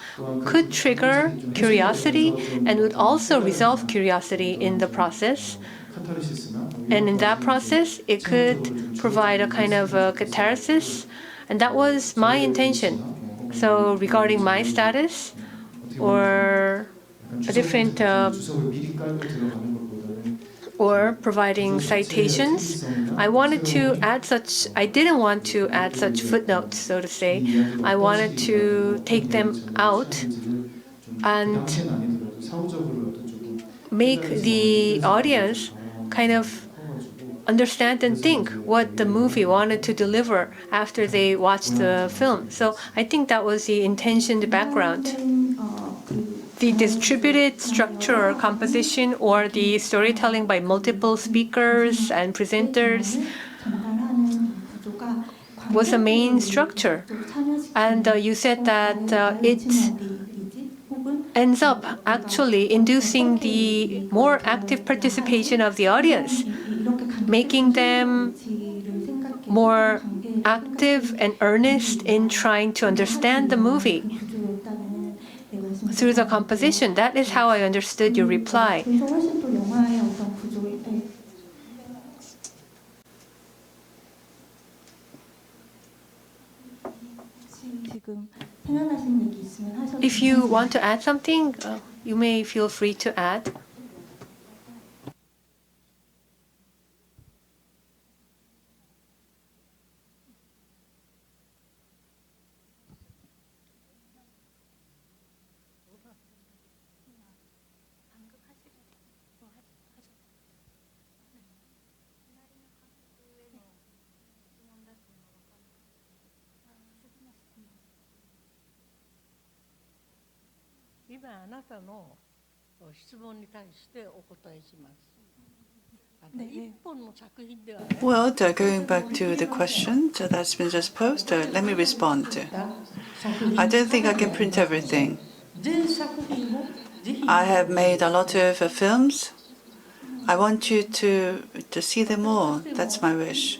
could trigger curiosity and would also resolve curiosity in the process. And in that process, it could provide a kind of a catharsis. And that was my intention. So regarding my status or a different or providing citations, I didn't want to add such footnotes, so to say. I wanted to take them out and make the audience kind of understand and think what the movie wanted to deliver after they watched the film. So I think that was the intention, the background. The distributed structure or composition or the storytelling by multiple speakers and presenters was the main structure. And you said that it ends up actually inducing the more active participation of the audience, making them more active and earnest in trying to understand the movie through the composition. That is how I understood your reply. If you want to add something, you may feel free to add. Well, going back to the question that's been just posed, let me respond. I don't think I can print everything. I have made a lot of films. I want you to see them all. That's my wish.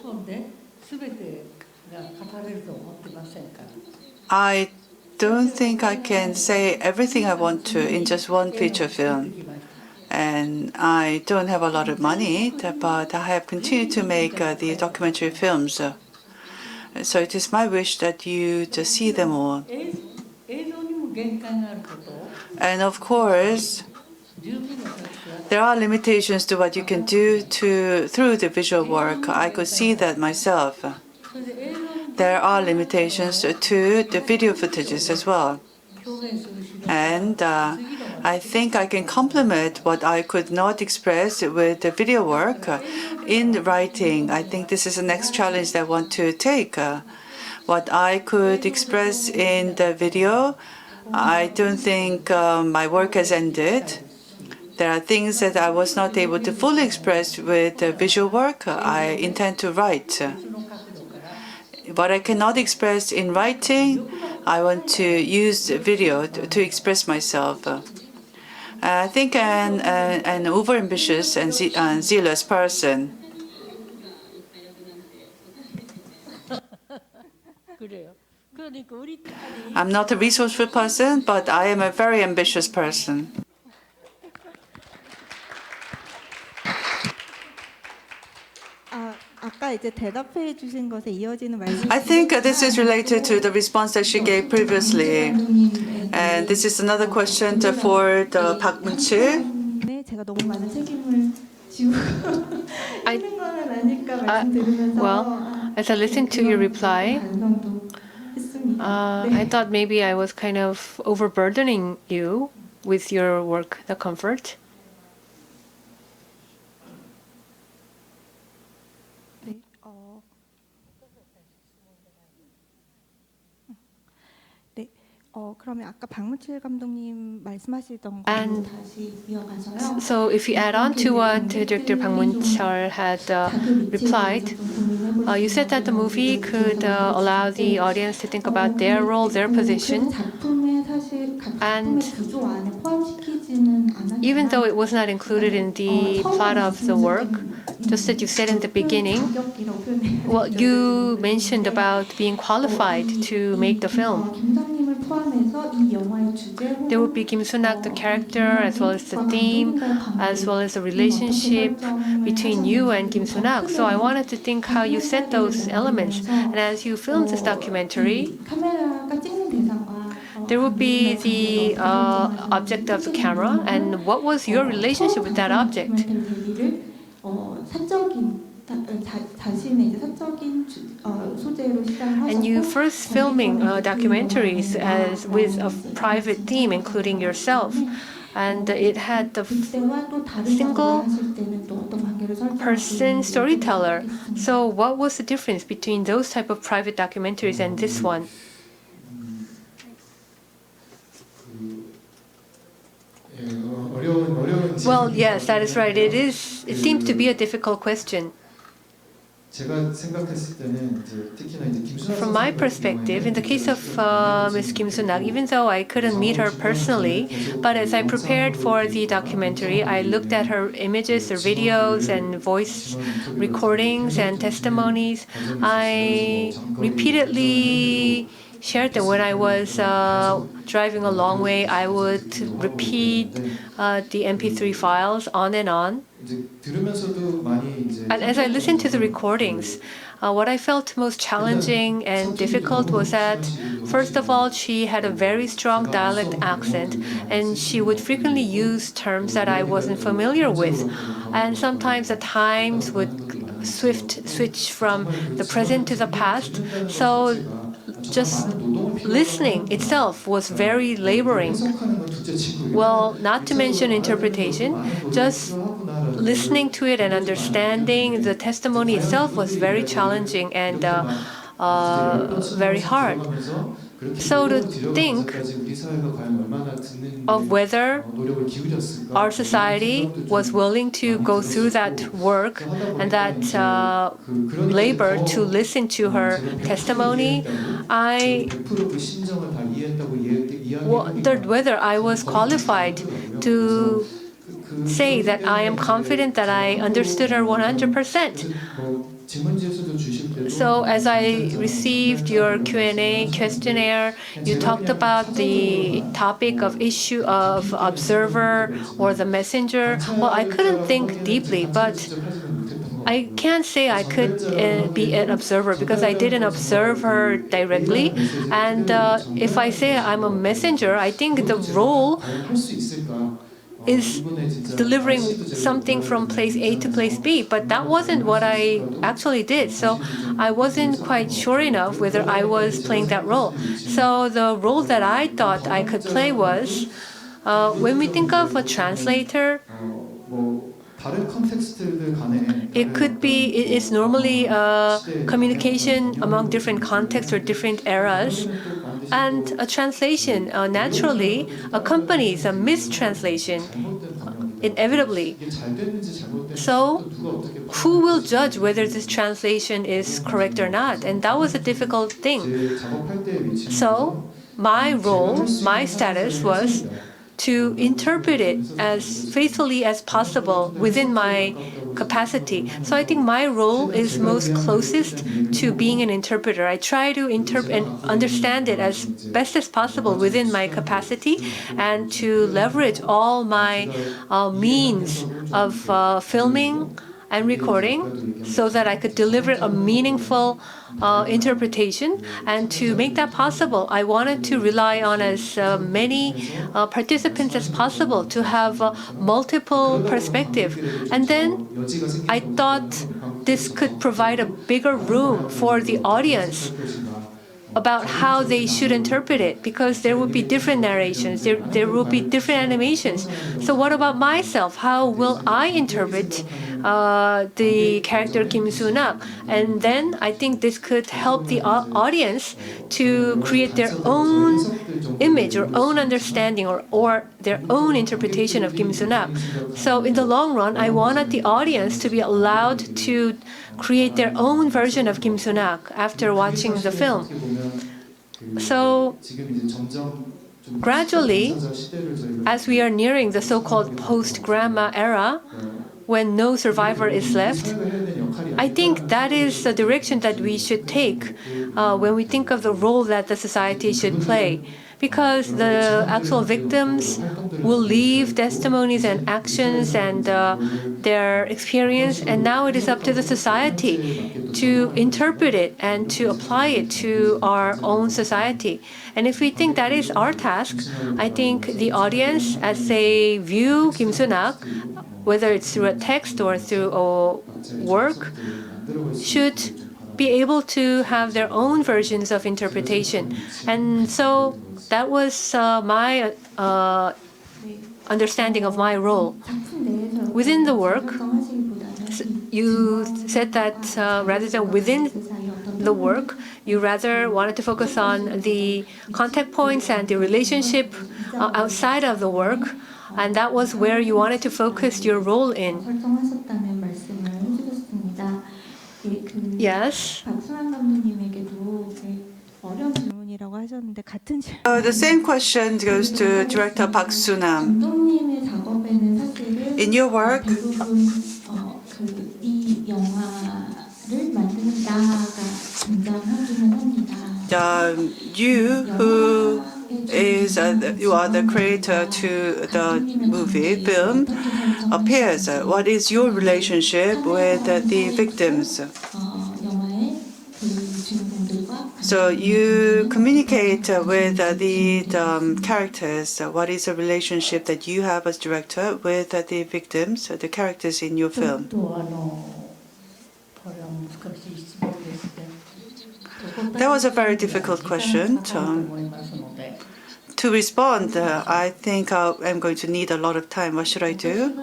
I don't think I can say everything I want to in just one feature film. And I don't have a lot of money, but I have continued to make the documentary films. So it is my wish that you just see them all. And of course, there are limitations to what you can do through the visual work. I could see that myself. There are limitations to the video footages as well. And I think I can complement what I could not express with the video work in writing. I think this is the next challenge that I want to take. What I could express in the video, I don't think my work has ended. There are things that I was not able to fully express with the visual work. I intend to write. What I cannot express in writing, I want to use video to express myself. I think an overambitious and zealous person. I'm not a resourceful person, but I am a very ambitious person. I think this is related to the response that she gave previously. And this is another question for the Park Mun-chil. Well, as I listened to your reply, I thought maybe I was kind of overburdening you with your work, The Comfort. And so if you add on to what Director Park Mun-chil had replied, you said that the movie could allow the audience to think about their role, their position, and even though it was not included in the plot of the work, just as you said in the beginning, well, you mentioned about being qualified to make the film. There would be Kim Soo-nak, the character, as well as the theme, as well as the relationship between you and Kim Soo-nak. So I wanted to think how you set those elements. And as you filmed this documentary, there would be the object of the camera, and what was your relationship with that object? And you first filming documentaries as with a private theme, including yourself. And it had the single person storyteller. So what was the difference between those type of private documentaries and this one? Well, yes, that is right. It seems to be a difficult question. From my perspective, in the case of Ms. Kim Sun-nak, even though I couldn't meet her personally, but as I prepared for the documentary, I looked at her images, her videos, and voice recordings and testimonies. I repeatedly shared them. When I was driving a long way, I would repeat the MP3 files on and on. And as I listened to the recordings, what I felt most challenging and difficult was that, first of all, she had a very strong dialect accent, and she would frequently use terms that I wasn't familiar with. And sometimes the times would switch from the present to the past. So just listening itself was very laboring. Well, not to mention interpretation, just listening to it and understanding the testimony itself was very challenging and very hard. So to think of whether our society was willing to go through that work and that labor to listen to her testimony, I wondered whether I was qualified to say that I am confident that I understood her 100%. So as I received your Q&A questionnaire, you talked about the topic of issue of observer or the messenger. Well, I couldn't think deeply, but I can't say I could be an observer because I didn't observe her directly. And if I say I'm a messenger, I think the role is delivering something from place A to place B, but that wasn't what I actually did. So I wasn't quite sure enough whether I was playing that role. So the role that I thought I could play was, when we think of a translator, it could be, it is normally communication among different contexts or different eras. And a translation naturally accompanies a mistranslation, inevitably. So who will judge whether this translation is correct or not? And that was a difficult thing. So my role, my status was to interpret it as faithfully as possible within my capacity. So I think my role is most closest to being an interpreter. I try to interpret and understand it as best as possible within my capacity and to leverage all my means of filming and recording so that I could deliver a meaningful interpretation. And to make that possible, I wanted to rely on as many participants as possible to have multiple perspectives. And then I thought this could provide a bigger room for the audience about how they should interpret it, because there would be different narrations, there will be different animations. So what about myself? How will I interpret the character Kim Sun-nak? And then I think this could help the audience to create their own image or own understanding or their own interpretation of Kim Sun-nak. So in the long run, I wanted the audience to be allowed to create their own version of Kim Sun-nak after watching the film. So gradually, as we are nearing the so-called post-grandma era, when no survivor is left, I think that is the direction that we should take when we think of the role that the society should play. Because the actual victims will leave testimonies and actions and their experience, and now it is up to the society to interpret it and to apply it to our own society. And if we think that is our task, I think the audience, as they view Kim Sun-nak, whether it's through a text or through a work, should be able to have their own versions of interpretation. And so that was my understanding of my role. Within the work, you said that rather than within the work, you rather wanted to focus on the contact points and the relationship outside of the work, and that was where you wanted to focus your role in. Yes. The same question goes to Director Park Soo-nam. In your work, you are the creator to the movie film appears. What is your relationship with the victims? So you communicate with the characters. What is the relationship that you have as director with the victims, the characters in your film? That was a very difficult question. To respond, I think I'm going to need a lot of time. What should I do?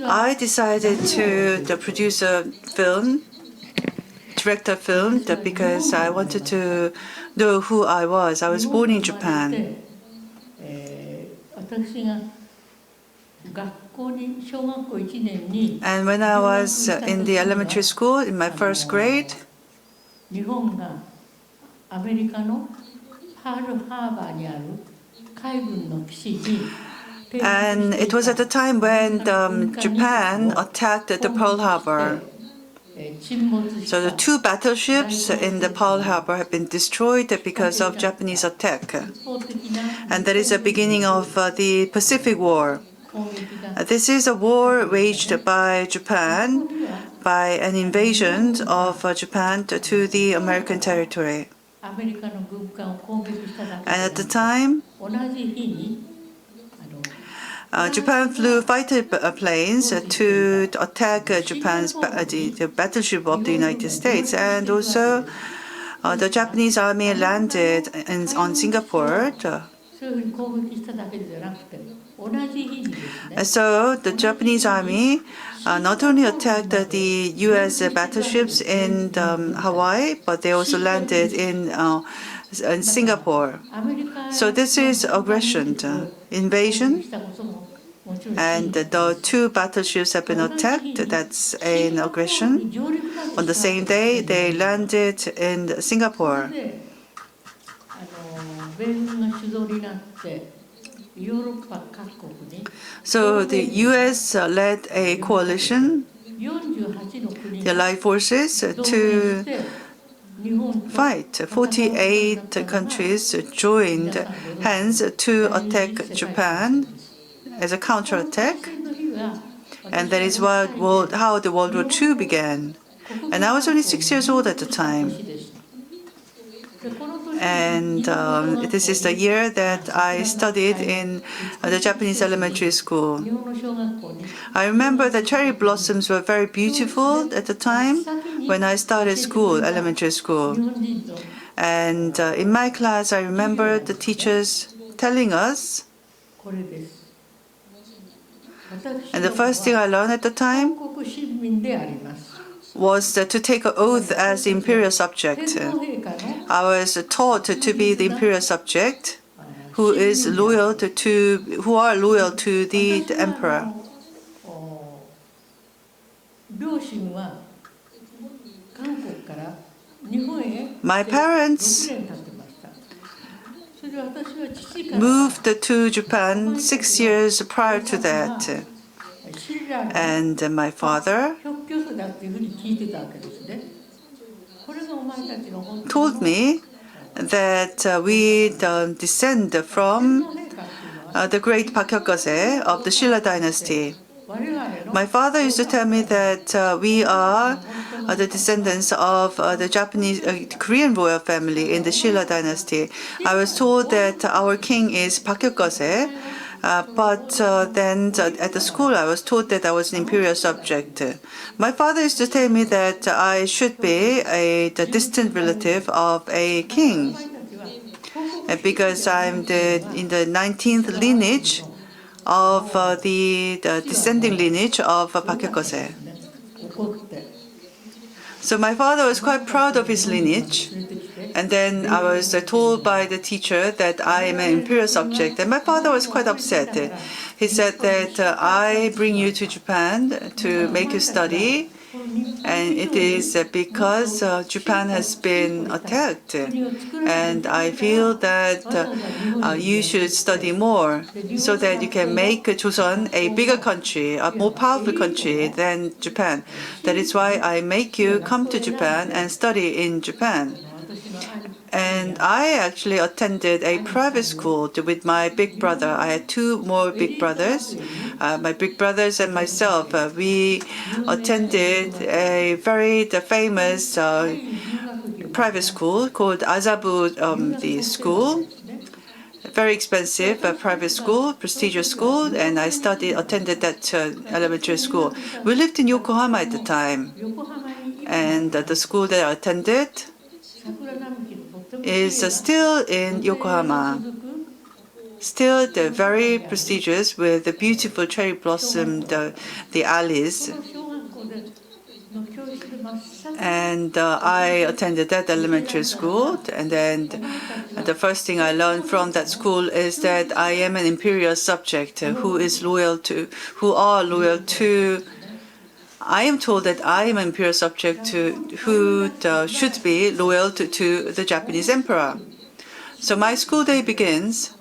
I decided to produce a film, direct a film, because I wanted to know who I was. I was born in Japan. And when I was in the elementary school, in my first grade, and it was at the time when Japan attacked the Pearl Harbor. So the 2 battleships in the Pearl Harbor have been destroyed because of Japanese attack. And that is the beginning of the Pacific War. This is a war waged by Japan by an invasion of Japan to the American territory. And at the time, Japan flew fighter planes to attack Japan's the battleship of the United States, and also the Japanese army landed on Singapore. So the Japanese army not only attacked the U.S. battleships in Hawaii, but they also landed in Singapore. So this is aggression, invasion, and the 2 battleships have been attacked. That's an aggression. On the same day, they landed in Singapore. So the U.S. led a coalition, the Allied forces, to fight. 48 countries joined hands to attack Japan as a counterattack, and that is how the World War II began. And I was only 6 years old at the time. And this is the year that I studied in the Japanese elementary school. I remember the cherry blossoms were very beautiful at the time when I started school, elementary school. And in my class, I remember the teachers telling us, and the first thing I learned at the time was to take an oath as the imperial subject. I was taught to be the imperial subject who are loyal to the emperor. My parents moved to Japan 6 years prior to that. And my father told me that we descend from the great Pakyokase of the Shilla dynasty. My father used to tell me that we are the descendants of the Japanese Korean royal family in the Shilla dynasty. I was told that our king is Baekhyokgose, but then at the school I was told that I was an imperial subject. My father used to tell me that I should be the distant relative of a king, because I'm in the 19th lineage of the descending lineage of Baekhyokgose. So my father was quite proud of his lineage. And then I was told by the teacher that I am an imperial subject. And my father was quite upset. He said that I bring you to Japan to make you study. And it is because Japan has been attacked. And I feel that you should study more so that you can make Joseon a bigger country, a more powerful country than Japan. That is why I make you come to Japan and study in Japan. And I actually attended a private school with my big brother. I had two more big brothers. My big brothers and myself, we attended a very famous private school called Azabu the school. Very expensive private school, prestigious school, and I attended that elementary school. We lived in Yokohama at the time, and the school that I attended is still in Yokohama. Still, they're very prestigious with the beautiful cherry blossom, the alleys. And I attended that elementary school, and then the first thing I learned from that school is that I am an imperial subject who are loyal to. I am told that I am an imperial subject who should be loyal to the Japanese emperor. So my school day begins,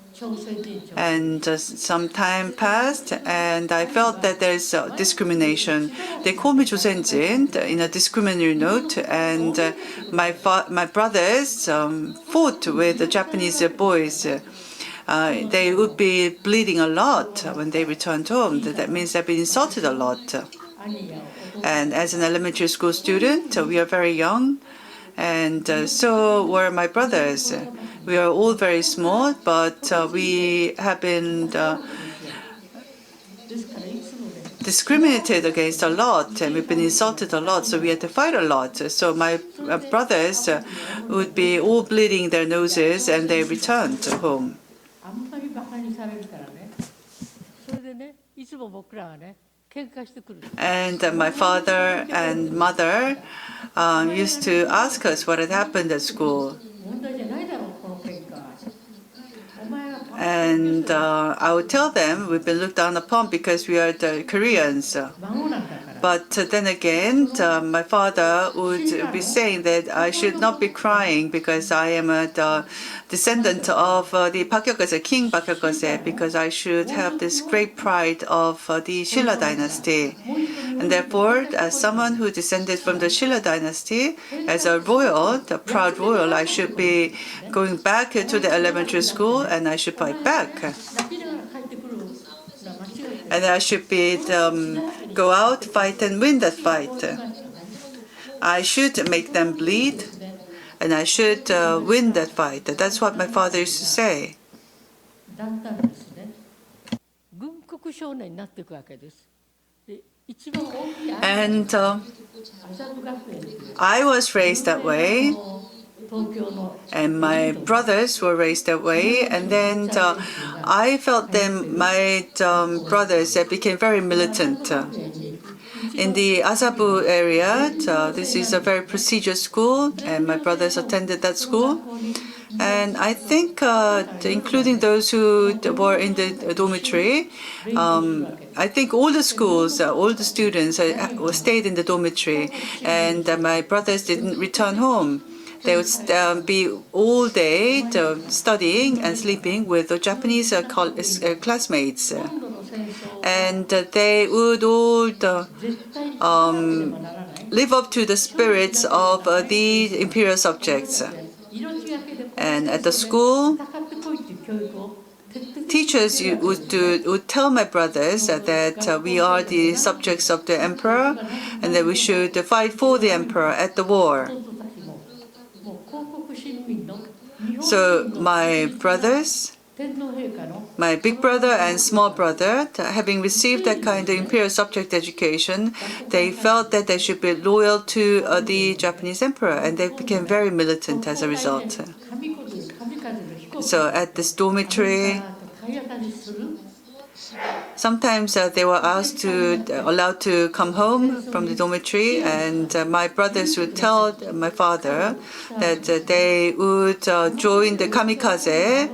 and some time passed, and I felt that there is discrimination. They call me Josenjin in a discriminatory note, and my brothers fought with the Japanese boys. They would be bleeding a lot when they returned home. That means they've been insulted a lot. And as an elementary school student, we are very young, and so were my brothers. We are all very small, but we have been discriminated against a lot, and we've been insulted a lot, so we had to fight a lot. So my brothers would be all bleeding their noses, and they returned home. And my father and mother used to ask us what had happened at school. And I would tell them we've been looked down upon because we are the Koreans. But then again, my father would be saying that I should not be crying because I am the descendant of the Baekhyokgose, King Baekhyokgose, because I should have this great pride of the Shilla dynasty. And therefore, as someone who descended from the Shilla dynasty, as a royal, the proud royal, I should be going back to the elementary school and I should fight back. And I should be go out, fight, and win that fight. I should make them bleed, and I should win that fight. That's what my father used to say. And I was raised that way, and my brothers were raised that way, and then I felt them, my brothers became very militant. In the Azabu area, this is a very prestigious school, and my brothers attended that school. And I think, including those who were in the dormitory, I think all the schools, all the students stayed in the dormitory, and my brothers didn't return home. They would be all day studying and sleeping with the Japanese classmates. And they would all live up to the spirits of the imperial subjects. And at the school, teachers would tell my brothers that we are the subjects of the emperor and that we should fight for the emperor at the war. So my brothers, my big brother and small brother, having received that kind of imperial subject education, they felt that they should be loyal to the Japanese emperor, and they became very militant as a result. So at this dormitory, sometimes they were allowed to come home from the dormitory, and my brothers would tell my father that they would join the kamikaze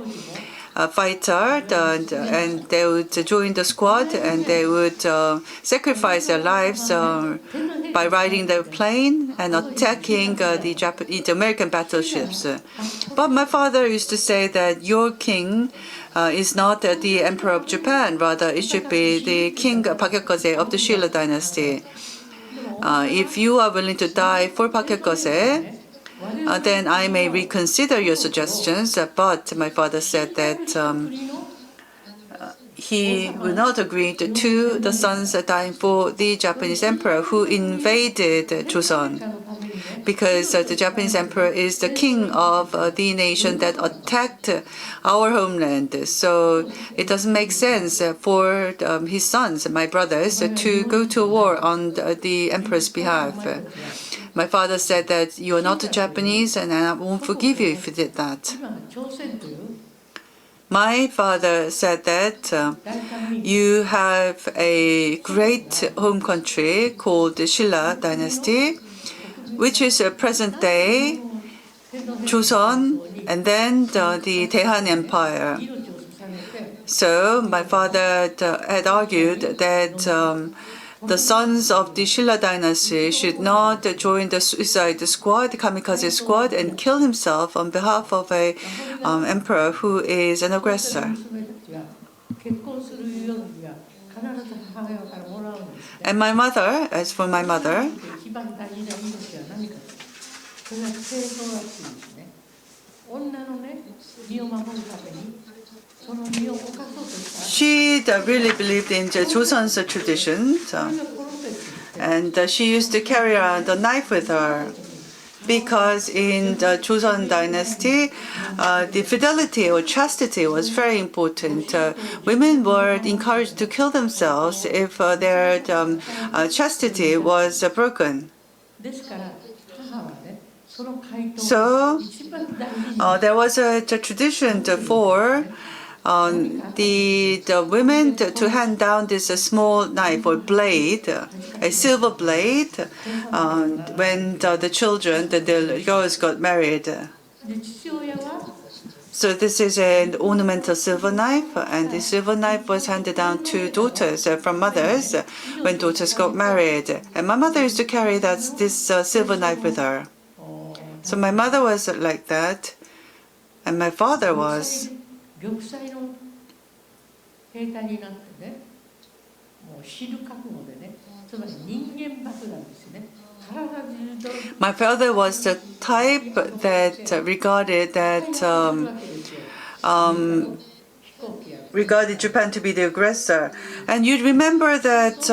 fighter, and they would join the squad, and they would sacrifice their lives by riding the plane and attacking the American battleships. But my father used to say that your king is not the emperor of Japan, rather it should be the king Pakekose of the Shilla dynasty. If you are willing to die for Pakekose, then I may reconsider your suggestions. But my father said that he would not agree to the sons dying for the Japanese emperor who invaded Joseon, because the Japanese emperor is the king of the nation that attacked our homeland. So it doesn't make sense for his sons, my brothers, to go to war on the emperor's behalf. My father said that you are not a Japanese and I won't forgive you if you did that. My father said that you have a great home country called the Shilla dynasty, which is a present-day Joseon and then the Daehan Empire. So my father had argued that the sons of the Shilla dynasty should not join the suicide squad, the kamikaze squad, and kill himself on behalf of a emperor who is an aggressor. And my mother, as for my mother, she really believed in Joseon's traditions, and she used to carry around a knife with her, because in the Joseon dynasty, the fidelity or chastity was very important. Women were encouraged to kill themselves if their chastity was broken. So there was a tradition for the women to hand down this small knife or blade, a silver blade, when the girls got married. So this is an ornamental silver knife, and the silver knife was handed down to daughters from mothers when daughters got married. And my mother used to carry this silver knife with her. So my mother was like that, and my father was. My father was the type that regarded Japan to be the aggressor. And you remember that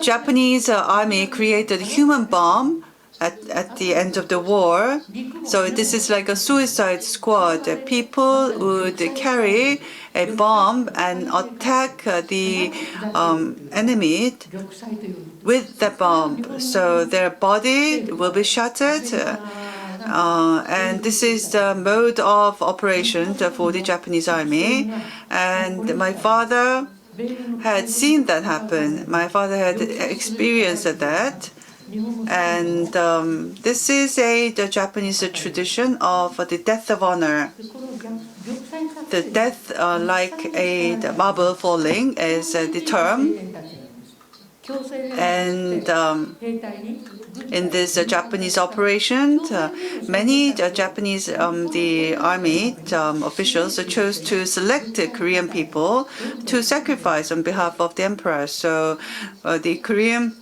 Japanese army created a human bomb at the end of the war. So this is like a suicide squad. People would carry a bomb and attack the enemy with the bomb. So their body will be shattered. And this is the mode of operation for the Japanese army. And my father had seen that happen. My father had experienced that. And this is the Japanese tradition of the death of honor. The death like a marble falling is the term. And in this Japanese operation, many Japanese the army officials chose to select Korean people to sacrifice on behalf of the emperor. So the Korean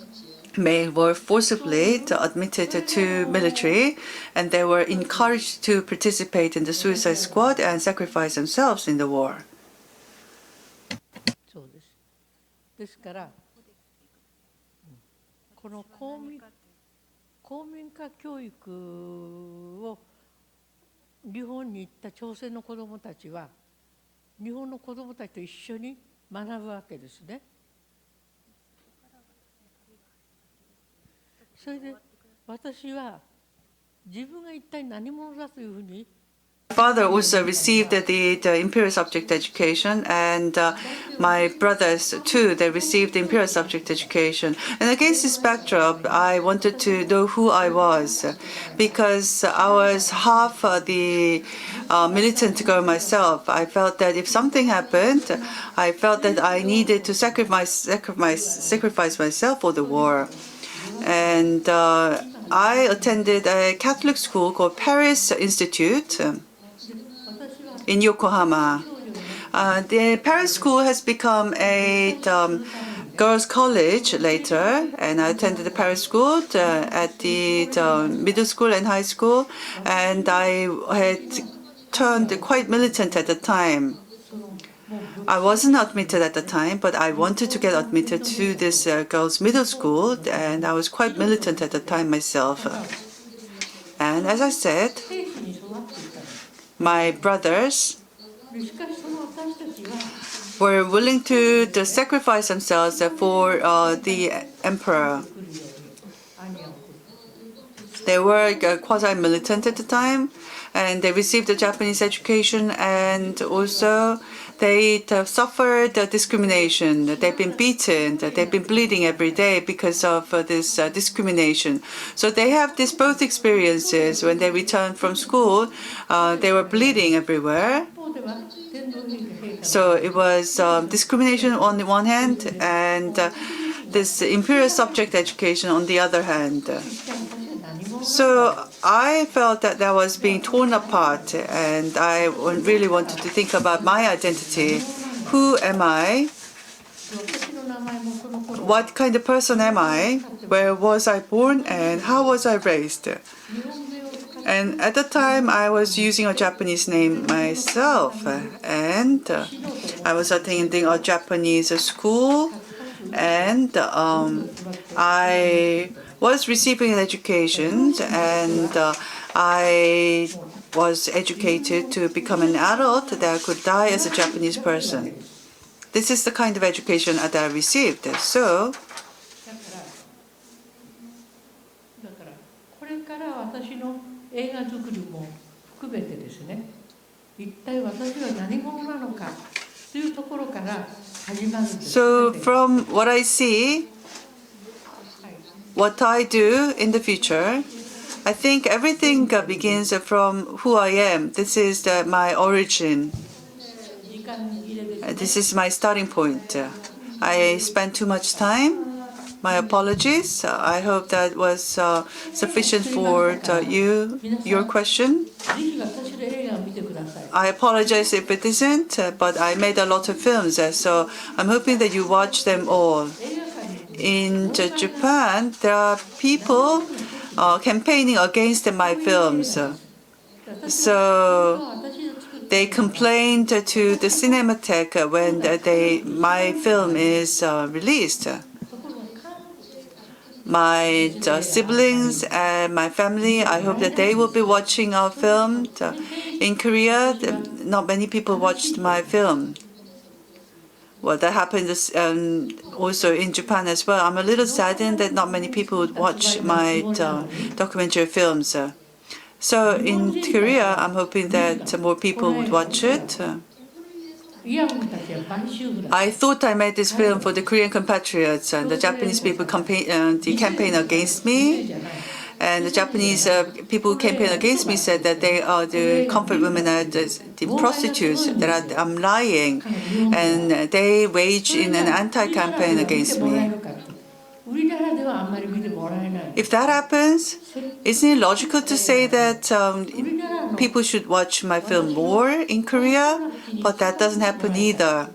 were forcibly admitted to military, and they were encouraged to participate in the suicide squad and sacrifice themselves in the war. そうです。ですから、この公民化教育を日本に行った朝鮮の子どもたちは、日本の子どもたちと一緒に学ぶわけですね。それで私は自分が一体何者だというふうに Father also received the imperial subject education, and my brothers too, they received the imperial subject education. And against this backdrop, I wanted to know who I was, because I was half the militant girl myself. I felt that if something happened, I felt that I needed to sacrifice myself for the war. And I attended a Catholic school called Paris Institute in Yokohama. The Paris school has become a girls' college later, and I attended the Paris school at the middle school and high school, and I had turned quite militant at the time. I wasn't admitted at the time, but I wanted to get admitted to this girls' middle school, and I was quite militant at the time myself. And as I said, my brothers were willing to sacrifice themselves for the emperor. They were quasi-militant at the time, and they received a Japanese education, and also they suffered discrimination. They've been beaten. They've been bleeding every day because of this discrimination. So they have these both experiences. When they returned from school, they were bleeding everywhere. So it was discrimination on the one hand, and this imperial subject education on the other hand. So I felt that I was being torn apart, and I really wanted to think about my identity. Who am I? What kind of person am I? Where was I born, and how was I raised? And at the time, I was using a Japanese name myself, and I was attending a Japanese school, and I was receiving an education, and I was educated to become an adult that could die as a Japanese person. This is the kind of education that I received. So, だからこれから私の映画作りも含めてですね、一体私は何者なのかというところから始まるんです。So from what I see, what I do in the future, I think everything begins from who I am. This is my origin. This is my starting point. I spent too much time. My apologies. I hope that was sufficient for your question. I apologize if it isn't, but I made a lot of films, so I'm hoping that you watch them all. In Japan, there are people campaigning against my films. So they complained to the Cinematographic when my film is released. My siblings and my family, I hope that they will be watching our film. In Korea, not many people watched my film. Well, that happened also in Japan as well. I'm a little saddened that not many people would watch my documentary films. So in Korea, I'm hoping that more people would watch it. I thought I made this film for the Korean compatriots, and the Japanese people campaign against me. And the Japanese people who campaign against me said that they are the comfort women, are the prostitutes, that I'm lying, and they wage in an anti-campaign against me. If that happens, isn't it logical to say that people should watch my film more in Korea? But that doesn't happen either.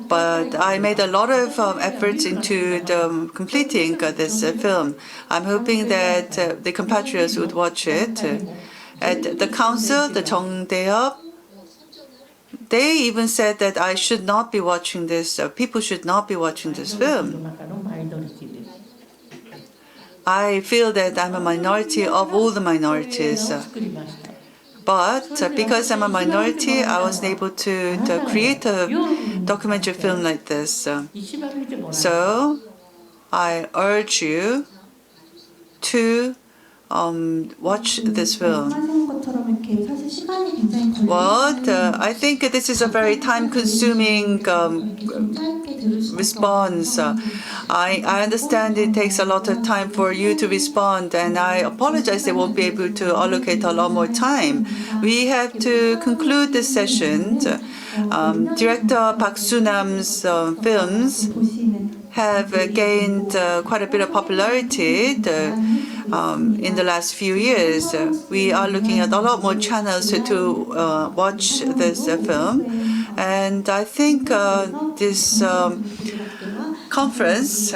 But I made a lot of efforts into completing this film. I'm hoping that the compatriots would watch it. At the council, the 정대협, they even said that I should not be watching this, people should not be watching this film. I feel that I'm a minority of all the minorities. But because I'm a minority, I was able to create a documentary film like this. So I urge you to watch this film. Well, I think this is a very time-consuming response. I understand it takes a lot of time for you to respond, and I apologize they won't be able to allocate a lot more time. We have to conclude this session. Director Park Soo-nam's films have gained quite a bit of popularity in the last few years. We are looking at a lot more channels to watch this film, and I think this conference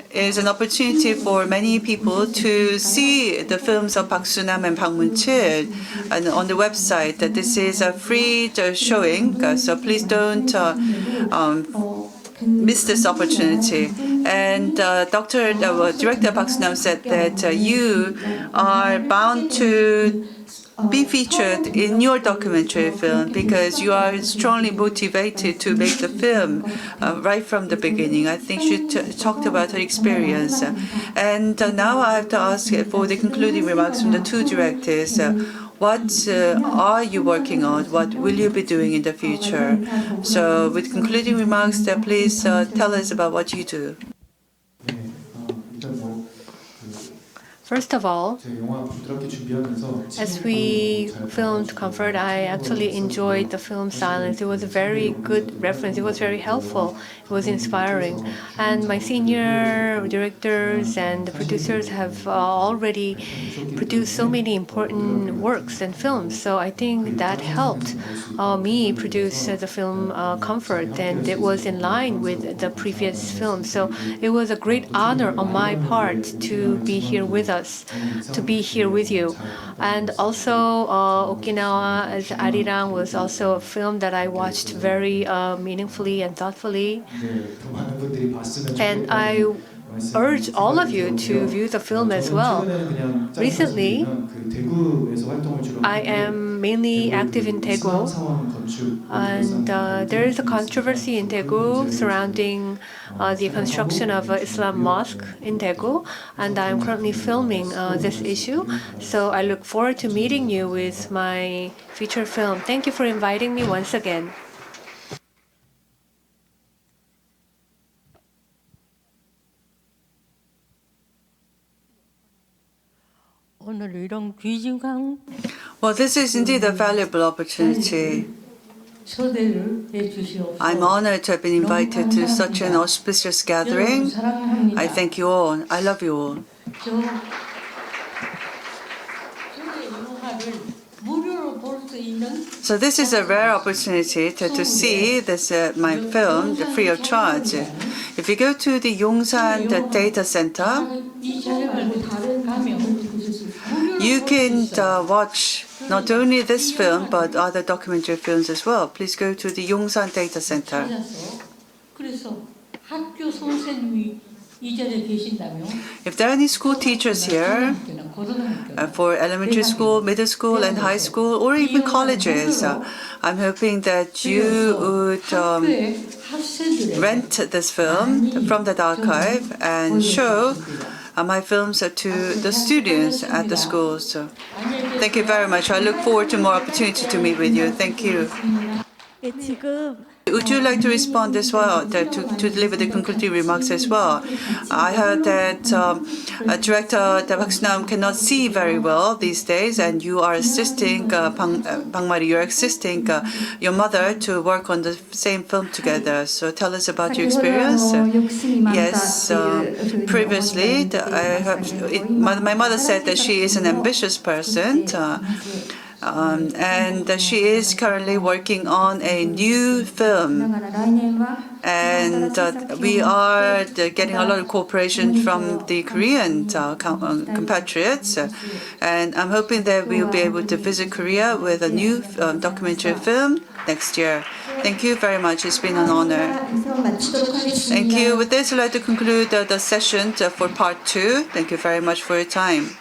is an opportunity for many people to see the films of Park Soo-nam and Park Mun-cheol and on the website. This is a free showing, so please don't miss this opportunity. And Director Park Soo-nam said that you are bound to be featured in your documentary film because you are strongly motivated to make the film right from the beginning. I think she talked about her experience. And now I have to ask for the concluding remarks from the two directors. What are you working on? What will you be doing in the future? So with concluding remarks, please tell us about what you do. First of all, as we filmed Comfort, I actually enjoyed the film Silence. It was a very good reference. It was very helpful. It was inspiring. And my senior directors and the producers have already produced so many important works and films. So I think that helped me produce the film Comfort, and it was in line with the previous film. So it was a great honor on my part to be here with us, to be here with you. And also Okinawa as Arirang was also a film that I watched very meaningfully and thoughtfully. And I urge all of you to view the film as well. Recently, I am mainly active in Daegu, and there is a controversy in Daegu surrounding the construction of an Islam mosque in Daegu, and I'm currently filming this issue. So I look forward to meeting you with my feature film. Thank you for inviting me once again. Well, this is indeed a valuable opportunity. I'm honored to have been invited to such an auspicious gathering. I thank you all. I love you all. So this is a rare opportunity to see this my film free of charge. If you go to the Yongsan Data Center, you can watch not only this film but other documentary films as well. Please go to the Yongsan Data Center. If there are any school teachers here for elementary school, middle school and high school or even colleges, I'm hoping that you would rent this film from the archive and show my films to the students at the schools. Thank you very much. I look forward to more opportunity to meet with you. Thank you. Would you like to respond as well, to deliver the concluding remarks as well? I heard that Director Park Soo-nam cannot see very well these days, and you are assisting, Bang-mari, you're assisting your mother to work on the same film together. So tell us about your experience. Yes, previously, my mother said that she is an ambitious person. and she is currently working on a new film. And we are getting a lot of cooperation from the Korean compatriots. And I'm hoping that we will be able to visit Korea with a new documentary film next year. Thank you very much. It's been an honor. Thank you. With this, I'd like to conclude the session for part 2. Thank you very much for your time.